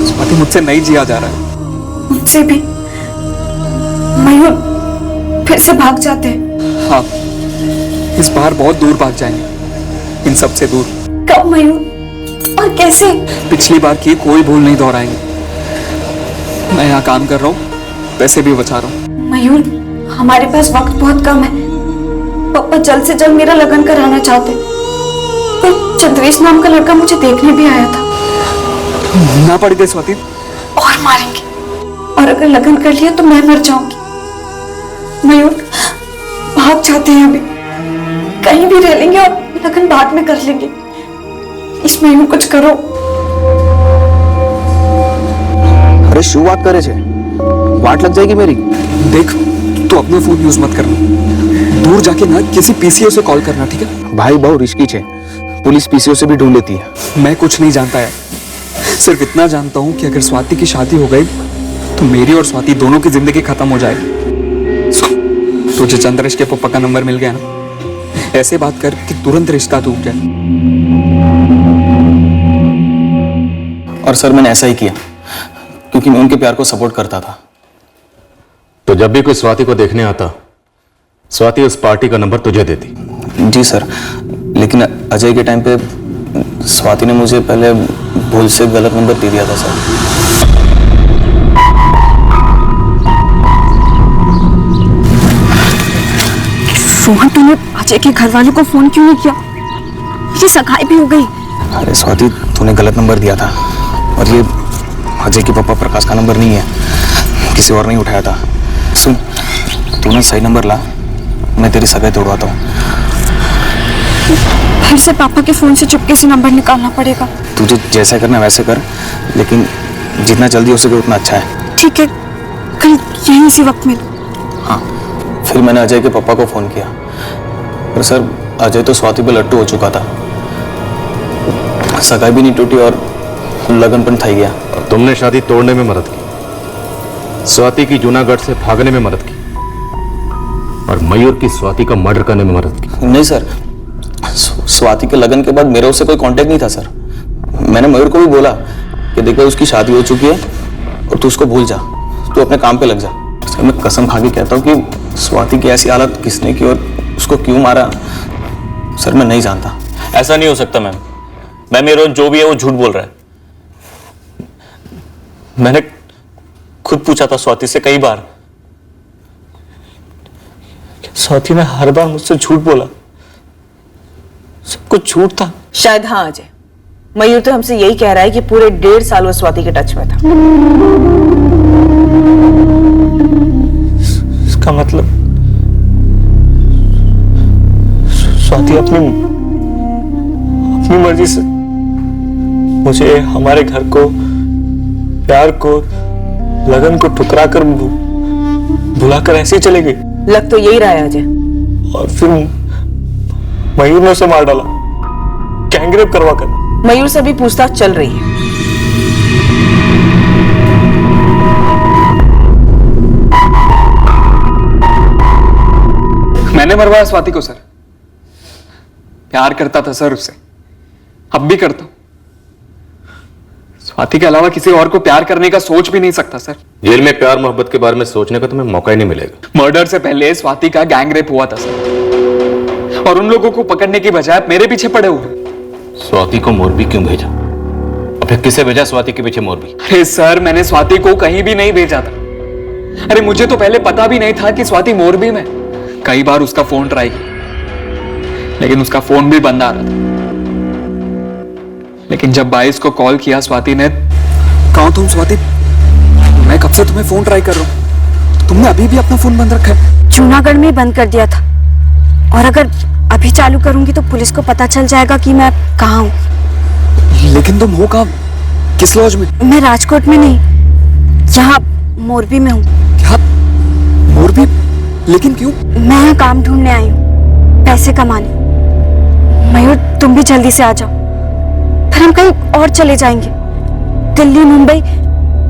स्वाति मुझसे नहीं जिया जा रहा है। मुझसे भी। मयूर फिर से भाग जाते हैं। हाँ, इस बार बहुत दूर भाग जाएंगे, इन सब से दूर। कब मयूर, और कैसे? पिछली बार की कोई भूल नहीं दोहराएंगे। मैं यहाँ काम कर रहा हूँ, पैसे भी बचा रहा हूँ। मयूर, हमारे पास वक्त बहुत कम है। पापा जल्द से जल्द मेरा लगन कराना चाहते। कोई चंद्रेश नाम का लड़का मुझे देखने भी आया था। ना पड़ी दे स्वाति। और मारेंगे, और अगर लगन कर लिया तो मैं मर जाऊंगी। मयूर भाग जाते हैं, अभी कहीं भी रह लेंगे और लगन बाद में कर लेंगे। इस मयूर कुछ करो। अरे शू बात करे छे, वाट लग जाएगी मेरी। देख तू अपना फोन यूज मत करना, दूर जाके ना किसी पीसीओ से कॉल करना, ठीक है? भाई बहुत रिस्की छे, पुलिस पीसीओ से भी ढूंढ लेती है। मैं कुछ नहीं जानता है, सिर्फ इतना जानता हूँ कि अगर स्वाति की शादी हो गई तो मेरी और स्वाति दोनों की जिंदगी खत्म हो जाएगी। सुन, तुझे चंद्रेश के पापा का नंबर मिल गया ना, ऐसे बात कर कि तुरंत रिश्ता टूट जाए। और सर मैंने ऐसा ही किया क्योंकि मैं उनके प्यार को सपोर्ट करता था। तो जब भी कोई स्वाति को देखने आता, स्वाति उस पार्टी का नंबर तुझे देती? जी सर, लेकिन अजय के टाइम पे स्वाति ने मुझे पहले भूल से गलत नंबर दे दिया था सर। सोहन, तूने अजय के घर वालों को फोन क्यों नहीं किया? ये सगाई भी हो गई। अरे स्वाति, तूने गलत नंबर दिया था, और ये अजय के पापा प्रकाश का नंबर नहीं है, किसी और नहीं उठाया था। सुन, तूने सही नंबर ला, मैं तेरी सगाई तोड़वाता हूँ। फिर से पापा के फोन से चुपके से नंबर निकालना पड़ेगा। तुझे जैसा करना वैसे कर, लेकिन जितना जल्दी हो सके उतना अच्छा है। ठीक है, कल यहीं इसी वक्त मिल। हाँ, फिर मैंने अजय के पापा को फोन किया, पर सर अजय तो स्वाति पे लट्टू हो चुका था, सगाई भी नहीं टूटी और लगन पण थई गया। तुमने शादी तोड़ने में मदद की, स्वाति की जूनागढ़ से भागने में मदद की, और मयूर की स्वाति का मर्डर करने में मदद की। नहीं सर, स्वाति के लगन के बाद मेरा उससे कोई कांटेक्ट नहीं था सर। मैंने मयूर को भी बोला कि देखो उसकी शादी हो चुकी है और तू उसको भूल जा, तू अपने काम पे लग जा। सर मैं कसम खा के कहता हूँ कि स्वाति की ऐसी हालत किसने की और उसको क्यों मारा, सर मैं नहीं जानता। ऐसा नहीं हो सकता मैम, मेरा जो भी है वो झूठ बोल रहा है। मैंने खुद पूछा था स्वाति से कई बार, स्वाति ने हर बार मुझसे झूठ बोला, सब कुछ झूठ था। शायद हाँ अजय, मयूर तो हमसे यही कह रहा है कि पूरे 1.5 साल वो स्वाति के टच में था। इसका मतलब स्वाति अपनी मर्जी से मुझे, हमारे घर को, प्यार को, लगन को ठुकरा कर भुलाकर ऐसे ही चले गई। लग तो यही रहा है अजय। और फिर मयूर ने उसे मार डाला, गैंगरेप करवा कर। मयूर से भी पूछताछ चल रही है। मैंने मरवाया स्वाति को सर, प्यार करता था सर उससे, अब भी करता हूं। स्वाति के अलावा किसी और को प्यार करने का सोच भी नहीं सकता सर। जेल में प्यार मोहब्बत के बारे में सोचने का तुम्हें मौका ही नहीं मिलेगा। मर्डर से पहले स्वाति का गैंग रेप हुआ था सर, और उन लोगों को पकड़ने की बजाय आप मेरे पीछे पड़े हुए। स्वाति को मोरबी क्यों भेजा? और फिर किसे भेजा स्वाति के पीछे मोरबी? अरे सर, मैंने स्वाति को कहीं भी नहीं भेजा था। अरे मुझे तो पहले पता भी नहीं था कि स्वाति मोरबी में। कई बार उसका फोन ट्राई किया, लेकिन उसका फोन भी बंद आ रहा था। लेकिन जब 22 को कॉल किया स्वाति ने, कहाँ तुम स्वाति? मैं कब से तुम्हें फोन ट्राई कर रहा हूं, तुमने अभी भी अपना फोन बंद रखा है। जूनागढ़ में बंद कर दिया था, और अगर अभी चालू करूंगी तो पुलिस को पता चल जाएगा कि मैं कहाँ हूँ। लेकिन तुम हो कहाँ? किस लॉज में? मैं राजकोट में नहीं, यहाँ मोरबी में हूँ। क्या मोरबी? लेकिन क्यों? मैं यहाँ काम ढूंढने आई हूँ, पैसे कमाने। मयूर, तुम भी जल्दी से आ जाओ, फिर हम कहीं और चले जाएंगे, दिल्ली, मुंबई,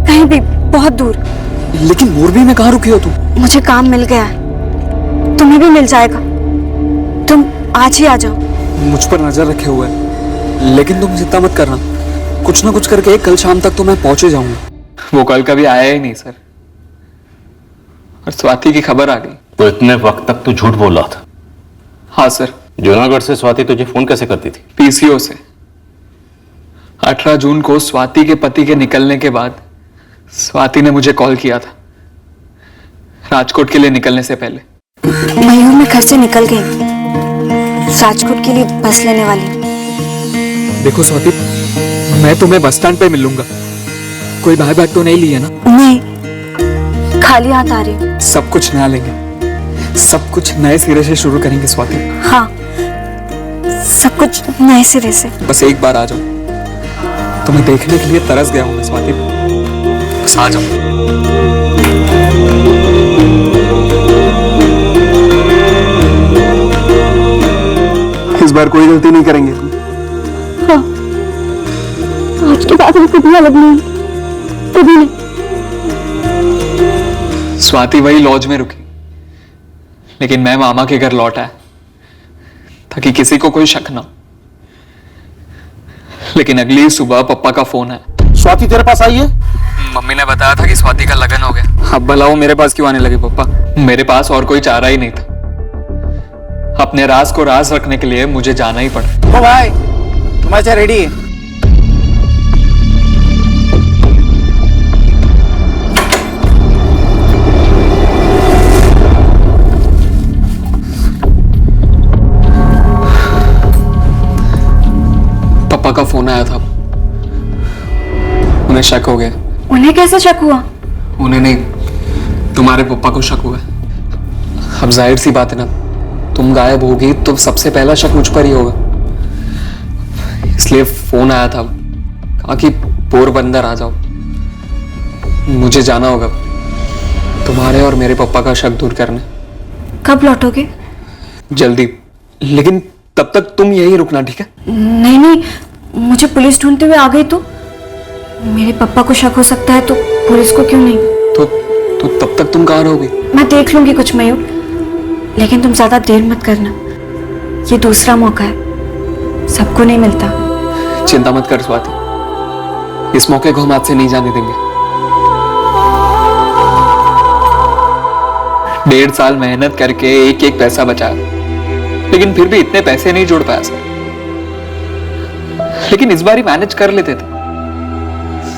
कहीं भी, बहुत दूर। लेकिन मोरबी में कहाँ रुकी हो तुम? मुझे काम मिल गया है, तुम्हें भी मिल जाएगा, तुम आज ही आ जाओ। मुझ पर नजर रखे हुए है, लेकिन तुम चिंता मत करना, कुछ ना कुछ करके कल शाम तक तो मैं पहुंचे जाऊंगा। वो कल कभी आया ही नहीं सर, और स्वाति की खबर आ गई। तो इतने वक्त तक तू झूठ बोल रहा था? हाँ सर। जूनागढ़ से स्वाति तुझे फोन कैसे करती थी? पीसीओ से। 18 जून को स्वाति के पति के निकलने के बाद स्वाति ने मुझे कॉल किया था, राजकोट के लिए निकलने से पहले। मयूर, मैं घर से निकल गई, राजकोट के लिए बस लेने वाली। देखो स्वाति, मैं तुम्हें बस स्टैंड पे मिलूंगा। कोई बैग तो नहीं लिया ना? नहीं, खाली हाथ आ रही हूँ। सब कुछ नया लेंगे, सब कुछ नए सिरे से शुरू करेंगे स्वाति। हाँ, सब कुछ नए सिरे से। बस एक बार आ जाओ, तुम्हें देखने के लिए तरस गया हूं मैं स्वाति, बस आ जाओ। इस बार कोई गलती नहीं करेंगे तुम? हाँ, आज के बाद हम कभी अलग नहीं, कभी नहीं। स्वाति वही लॉज में रुकी, लेकिन मैं मामा के घर लौट आया ताकि किसी को कोई शक ना हो। लेकिन अगली सुबह पप्पा का फोन आया। स्वाति तेरे पास आई है? मम्मी ने बताया था कि स्वाति का लगन हो गया। अब भला वो मेरे पास क्यों आने लगे पप्पा? मेरे पास और कोई चारा ही नहीं था, अपने राज को राज रखने के लिए मुझे जाना ही पड़ा। ओ भाई, तुम्हारा चाय रेडी है। पापा का फोन आया था, उन्हें शक हो गया। उन्हें कैसे शक हुआ? उन्हें नहीं, तुम्हारे पापा को शक हुआ। अब जाहिर सी बात है ना, तुम गायब होगी तो सबसे पहला शक मुझ पर ही होगा, इसलिए फोन आया था, कहा कि पोरबंदर आ जाओ, मुझे जाना होगा तुम्हारे और मेरे पापा का शक दूर करने। कब लौटोगे? जल्दी, लेकिन तब तक तुम यहीं रुकना, ठीक है? नहीं नहीं, मुझे पुलिस ढूंढते हुए आ गई तो मेरे पापा को शक हो सकता है, तो पुलिस को क्यों नहीं? तो तब तक तुम कहाँ रहोगी? मैं देख लूंगी कुछ मयूर, लेकिन तुम ज्यादा देर मत करना, ये दूसरा मौका है, सबको नहीं मिलता। चिंता मत कर स्वाति, इस मौके को हम हाथ से नहीं जाने देंगे। 1.5 साल मेहनत करके एक एक पैसा बचाया, लेकिन फिर भी इतने पैसे नहीं जोड़ पाया सर। लेकिन इस बार ही मैनेज कर लेते थे,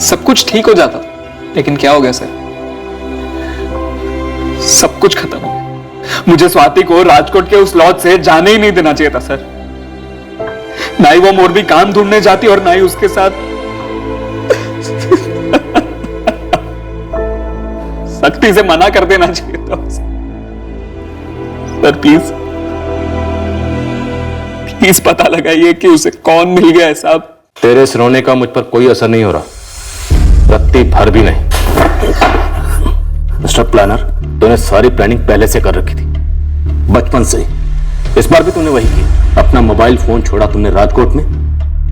सब कुछ ठीक हो जाता, लेकिन क्या हो गया सर, सब कुछ खत्म हो गया। मुझे स्वाति को राजकोट के उस लॉज से जाने ही नहीं देना चाहिए था सर। ना ही वो मोरबी काम ढूंढने जाती और ना ही उसके साथ सख्ती से मना कर देना चाहिए था सर। प्लीज प्लीज पता लगाइए कि उसे कौन मिल गया है साहब। तेरे इस रोने का मुझ पर कोई असर नहीं हो रहा, रत्ती भर भी नहीं। मिस्टर प्लानर, तूने सारी प्लानिंग पहले से कर रखी थी, बचपन से। इस बार भी तूने वही किया। अपना मोबाइल फोन छोड़ा तुमने राजकोट में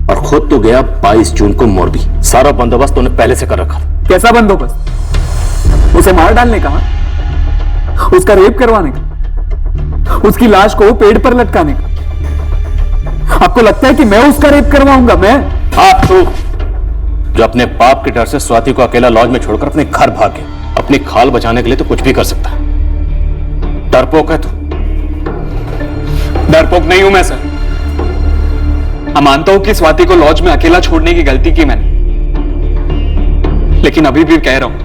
और खुद तो गया 22 जून को मोरबी। सारा बंदोबस्त तूने पहले से कर रखा था। कैसा बंदोबस्त? उसे मार डालने का, उसका रेप करवाने का, उसकी लाश को पेड़ पर लटकाने का? आपको लगता है कि मैं उसका रेप करवाऊंगा? मैं? आप तो जो अपने बाप के डर से स्वाति को अकेला लॉज में छोड़कर अपने घर भाग गया, अपनी खाल बचाने के लिए तो कुछ भी कर सकता है। डरपोक है तू। डरपोक नहीं हूं मैं सर। मैं मानता हूं कि स्वाति को लॉज में अकेला छोड़ने की गलती की मैंने, लेकिन अभी भी कह रहा हूं,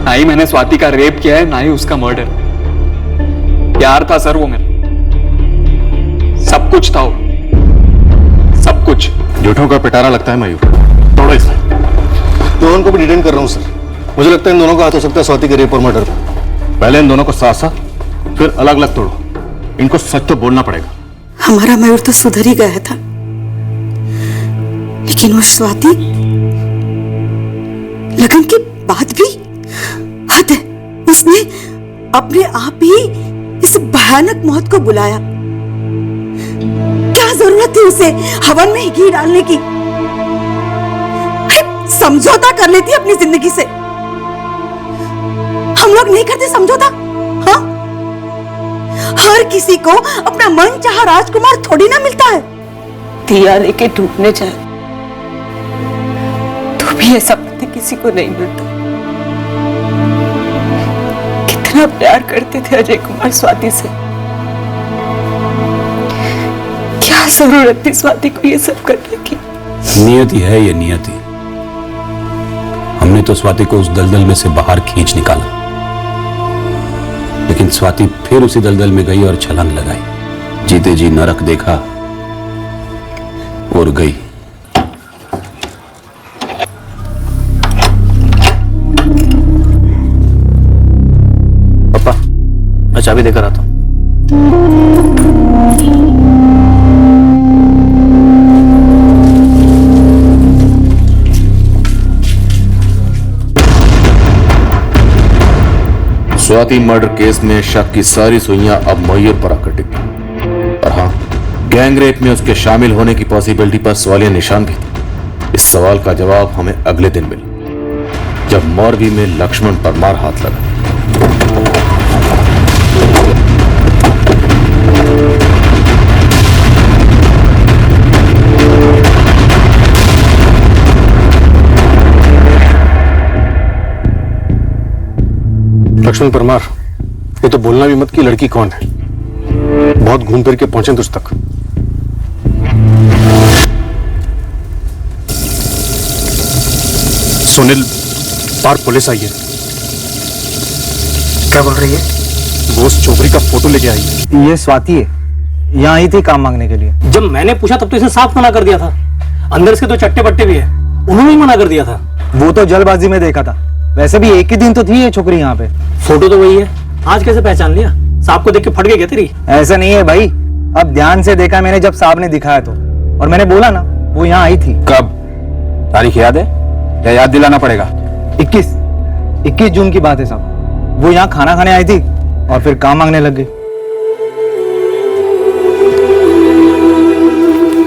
ना ही मैंने स्वाति का रेप किया है, ना ही उसका मर्डर। प्यार था सर वो मेरा, सब कुछ था वो, सब कुछ। झूठों का पिटारा लगता है मयूर। तोड़ो इसे। दोनों को भी डिटेन कर रहा हूं सर। मुझे लगता है इन दोनों का हाथ हो सकता है स्वाति के रेप और मर्डर में। पहले इन दोनों को साथ साथ, फिर अलग अलग तोड़ो। इनको सच तो बोलना पड़ेगा। हमारा मयूर तो सुधर ही गया था, लेकिन वो स्वाति, लगन के बाद भी हद है। उसने अपने आप ही इस भयानक मौत को बुलाया। क्या जरूरत थी उसे हवन में घी डालने की? समझौता कर लेती अपनी जिंदगी से। हम लोग नहीं करते समझौता? हाँ, हर किसी को अपना मनचाहा राजकुमार थोड़ी ना मिलता है। दिया लेके टूटने जाए तो भी ऐसा पति किसी को नहीं मिलता। कितना प्यार करते थे अजय कुमार स्वाति से। क्या जरूरत थी स्वाति को ये सब करने की? नियति है ये, नियति। हमने तो स्वाति को उस दलदल में से बाहर खींच निकाला, लेकिन स्वाति फिर उसी दलदल में गई और छलांग लगाई। जीते जी नरक देखा और गई। पापा, मैं चाबी देकर आता हूं। स्वाति मर्डर केस में शक की सारी सुइयां अब मयूर पर आकर टिकी। और हाँ, गैंग रेप में उसके शामिल होने की पॉसिबिलिटी पर सवालिया निशान भी थे। इस सवाल का जवाब हमें अगले दिन मिला, जब मोरबी में लक्ष्मण परमार हाथ लगा। लक्ष्मण परमार, ये तो बोलना भी मत कि लड़की कौन है। बहुत घूम फिर के पहुंचे तुझ तक। सुनील, बाहर पुलिस आई है। क्या बोल रही है? वो उस चोपड़ी का फोटो लेके आई है। ये स्वाति है, यहाँ आई थी काम मांगने के लिए। जब मैंने पूछा तब तो इसने साफ मना कर दिया था। अंदर इसके तो चट्टे बट्टे भी है, उन्होंने ही मना कर दिया था। वो तो जल्दबाजी में देखा था। वैसे भी एक ही दिन तो थी ये छोकरी यहाँ पे। फोटो तो वही है, आज कैसे पहचान लिया? सांप को देख के फट गई क्या तेरी? ऐसा नहीं है भाई, अब ध्यान से देखा मैंने जब साहब ने दिखाया तो, और मैंने बोला ना वो यहाँ आई थी। कब? तारीख याद है या याद दिलाना पड़ेगा? 21 जून की बात है साहब। वो यहाँ खाना खाने आई थी और फिर काम मांगने लग गई।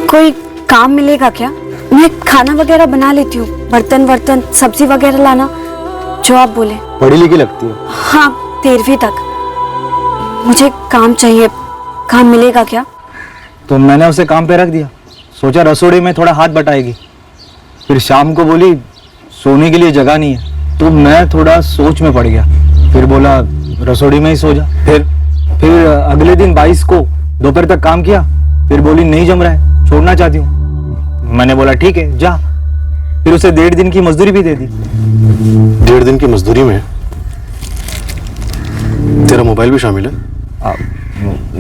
कोई काम मिलेगा क्या? मैं खाना वगैरह बना लेती हूँ, बर्तन वर्तन सब्जी वगैरह लाना, जो आप बोले। पढ़ी लिखी लगती है। हाँ, 13वीं तक। मुझे काम चाहिए, काम मिलेगा क्या? तो मैंने उसे काम पे रख दिया, सोचा रसोड़ी में थोड़ा हाथ बटाएगी। फिर शाम को बोली सोने के लिए जगह नहीं है, तो मैं थोड़ा सोच में पड़ गया। फिर बोला रसोड़ी में ही सो जा। फिर अगले दिन 22 को दोपहर तक काम किया। फिर बोली नहीं जम रहा है, छोड़ना चाहती हूँ। मैंने बोला ठीक है जा। फिर उसे 1.5 दिन की मजदूरी भी दे दी। 1.5 दिन की मजदूरी में तेरा मोबाइल भी शामिल है?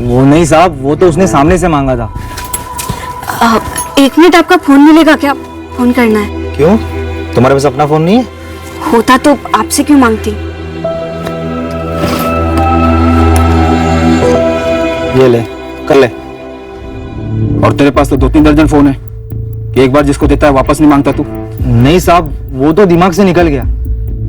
वो नहीं साहब, वो तो उसने सामने से मांगा था। 1 मिनट, आपका फोन मिलेगा क्या? फोन करना है। क्यों, तुम्हारे पास अपना फोन नहीं है? होता तो आपसे क्यों मांगती? ये ले, कर ले। और तेरे पास तो 2-3 दर्जन फोन है कि एक बार जिसको देता है वापस नहीं मांगता तू? नहीं साहब, वो तो दिमाग से निकल गया।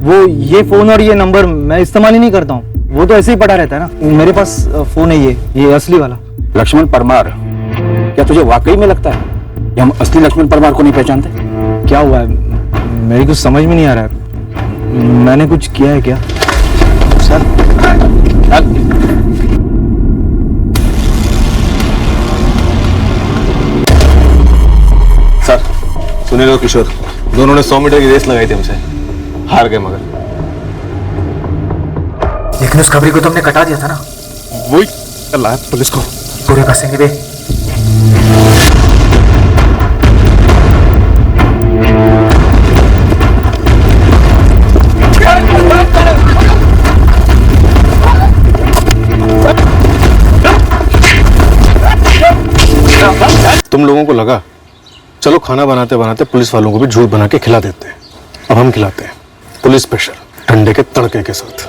वो ये फोन और ये नंबर मैं इस्तेमाल ही नहीं करता हूँ, वो तो ऐसे ही पड़ा रहता है ना। मेरे पास फोन है ये असली वाला। लक्ष्मण परमार, क्या तुझे वाकई में लगता है कि हम असली लक्ष्मण परमार को नहीं पहचानते? क्या हुआ है, मेरी कुछ समझ में नहीं आ रहा है। मैंने कुछ किया है क्या? सर, सुनील और किशोर दोनों ने 100 मीटर की रेस लगाई थी हमसे, हार गए मगर। लेकिन उस खबरी को तुमने कटा दिया था ना। वही अल्लाह पुलिस को पूरे कसेंगे बे। तुम लोगों को लगा चलो खाना बनाते बनाते पुलिस वालों को भी झूठ बना के खिला देते हैं। अब हम खिलाते हैं पुलिस प्रेशर, ठंडे के तड़के के साथ।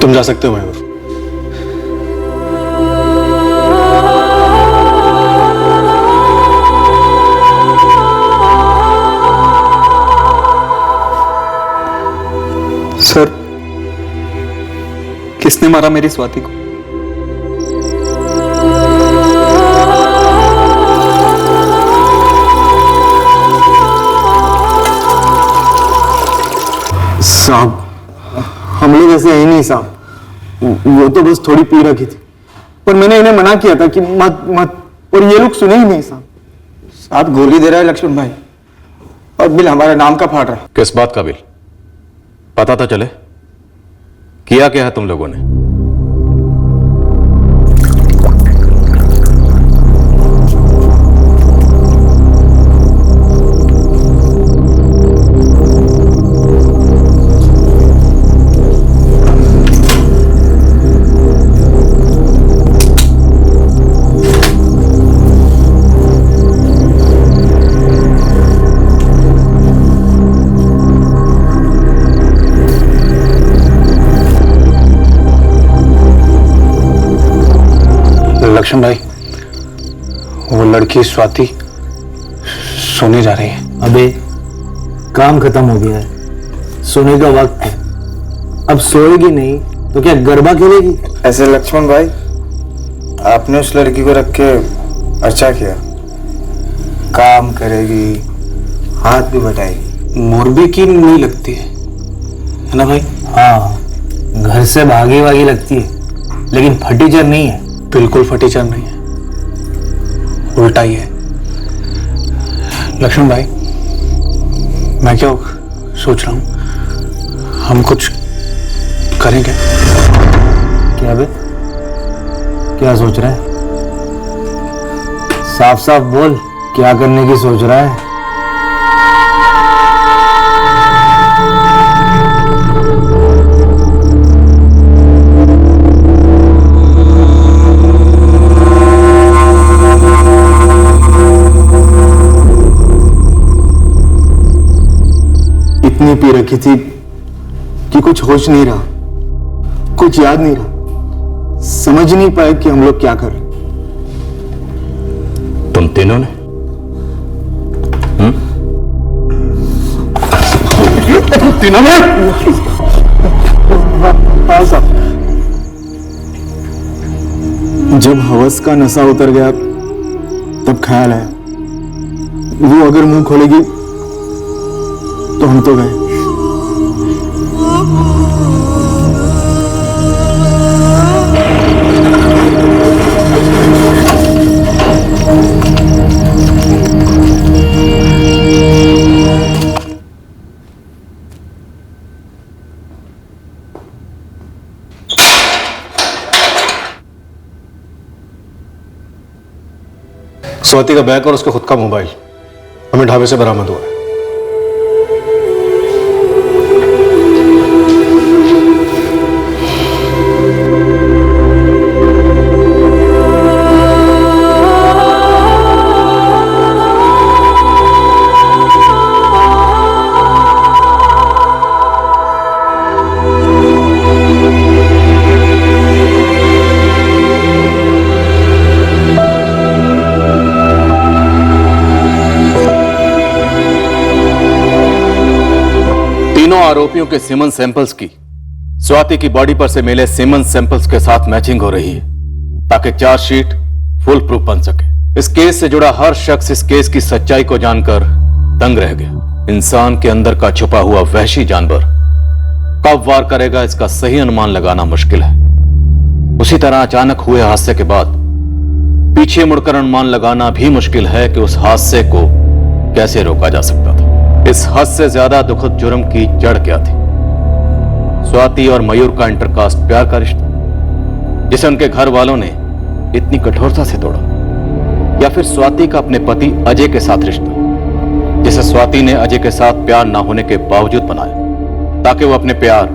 तुम जा सकते हो मयूर। सर, किसने मारा मेरी स्वाति को? साहब, हम लोग ऐसे ही नहीं साहब, वो तो बस थोड़ी पी रखी थी, पर मैंने इन्हें मना किया था कि मत मत, और ये लोग सुने ही नहीं साहब। साहब गोली दे रहा है लक्ष्मण भाई, और बिल हमारे नाम का फाड़ रहा है। किस बात का बिल? पता तो चले किया क्या है तुम लोगों ने? लक्ष्मण भाई, वो लड़की स्वाति सोने जा रही है। अबे काम खत्म हो गया है, सोने का वक्त है। अब सोएगी नहीं तो क्या गरबा खेलेगी? ऐसे लक्ष्मण भाई, आपने उस लड़की को रख के अच्छा किया। काम करेगी, हाथ भी बटाएगी। मोरबी की नहीं लगती है ना भाई? हाँ, घर से भागी भागी लगती है, लेकिन फटीचर नहीं है। बिल्कुल फटीचर नहीं है, उल्टा ही है। लक्ष्मण भाई, मैं क्या सोच रहा हूं, हम कुछ करेंगे? क्या बे, क्या सोच रहा है? साफ साफ बोल, क्या करने की सोच रहा है? इतनी पी रखी थी कि कुछ होश नहीं रहा, कुछ याद नहीं रहा, समझ नहीं पाए कि हम लोग क्या कर रहे। तुम तीनों ने? तीनों ने? हाँ साहब। जब हवस का नशा उतर गया तब ख्याल आया, वो अगर मुंह खोलेगी तो हम तो गए। स्वाति का बैग और उसका खुद का मोबाइल हमें ढाबे से बरामद हुआ है। आरोपियों के सीमन सैंपल्स की स्वाति की बॉडी पर से मिले सीमन सैंपल्स के साथ मैचिंग हो रही है, ताकि चार्जशीट फुल प्रूफ बन सके। इस केस से जुड़ा हर शख्स इस केस की सच्चाई को जानकर दंग रह गया। इंसान के अंदर का छुपा हुआ वहशी जानवर कब वार करेगा इसका सही अनुमान लगाना मुश्किल है। उसी तरह अचानक हुए हादसे के बाद पीछे मुड़कर अनुमान लगाना भी मुश्किल है कि उस हादसे को कैसे रोका जा सकता था। इस हद से ज्यादा दुखद जुर्म की जड़ क्या थी? स्वाति और मयूर का इंटरकास्ट प्यार का रिश्ता, जिसे उनके घर वालों ने इतनी कठोरता से तोड़ा, या फिर स्वाति का अपने पति अजय के साथ रिश्ता, जिसे स्वाति ने अजय के साथ प्यार ना होने के बावजूद बनाया ताकि वो अपने प्यार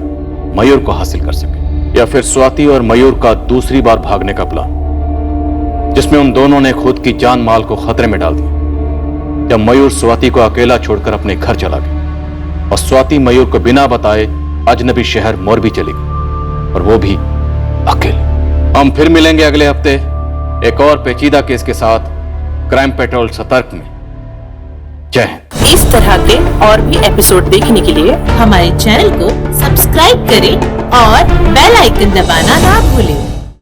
मयूर को हासिल कर सके, या फिर स्वाति और मयूर का दूसरी बार भागने का प्लान, जिसमें उन दोनों ने खुद की जान माल को खतरे में डाल दिया जब मयूर स्वाति को अकेला छोड़कर अपने घर चला गया और स्वाति मयूर को बिना बताए अजनबी शहर मोरबी चली गई, और वो भी अकेले। हम फिर मिलेंगे अगले हफ्ते एक और पेचीदा केस के साथ क्राइम पेट्रोल सतर्क में। जय हिंद। इस तरह के और भी एपिसोड देखने के लिए हमारे चैनल को सब्सक्राइब करें और बेल आइकन दबाना ना भूलें।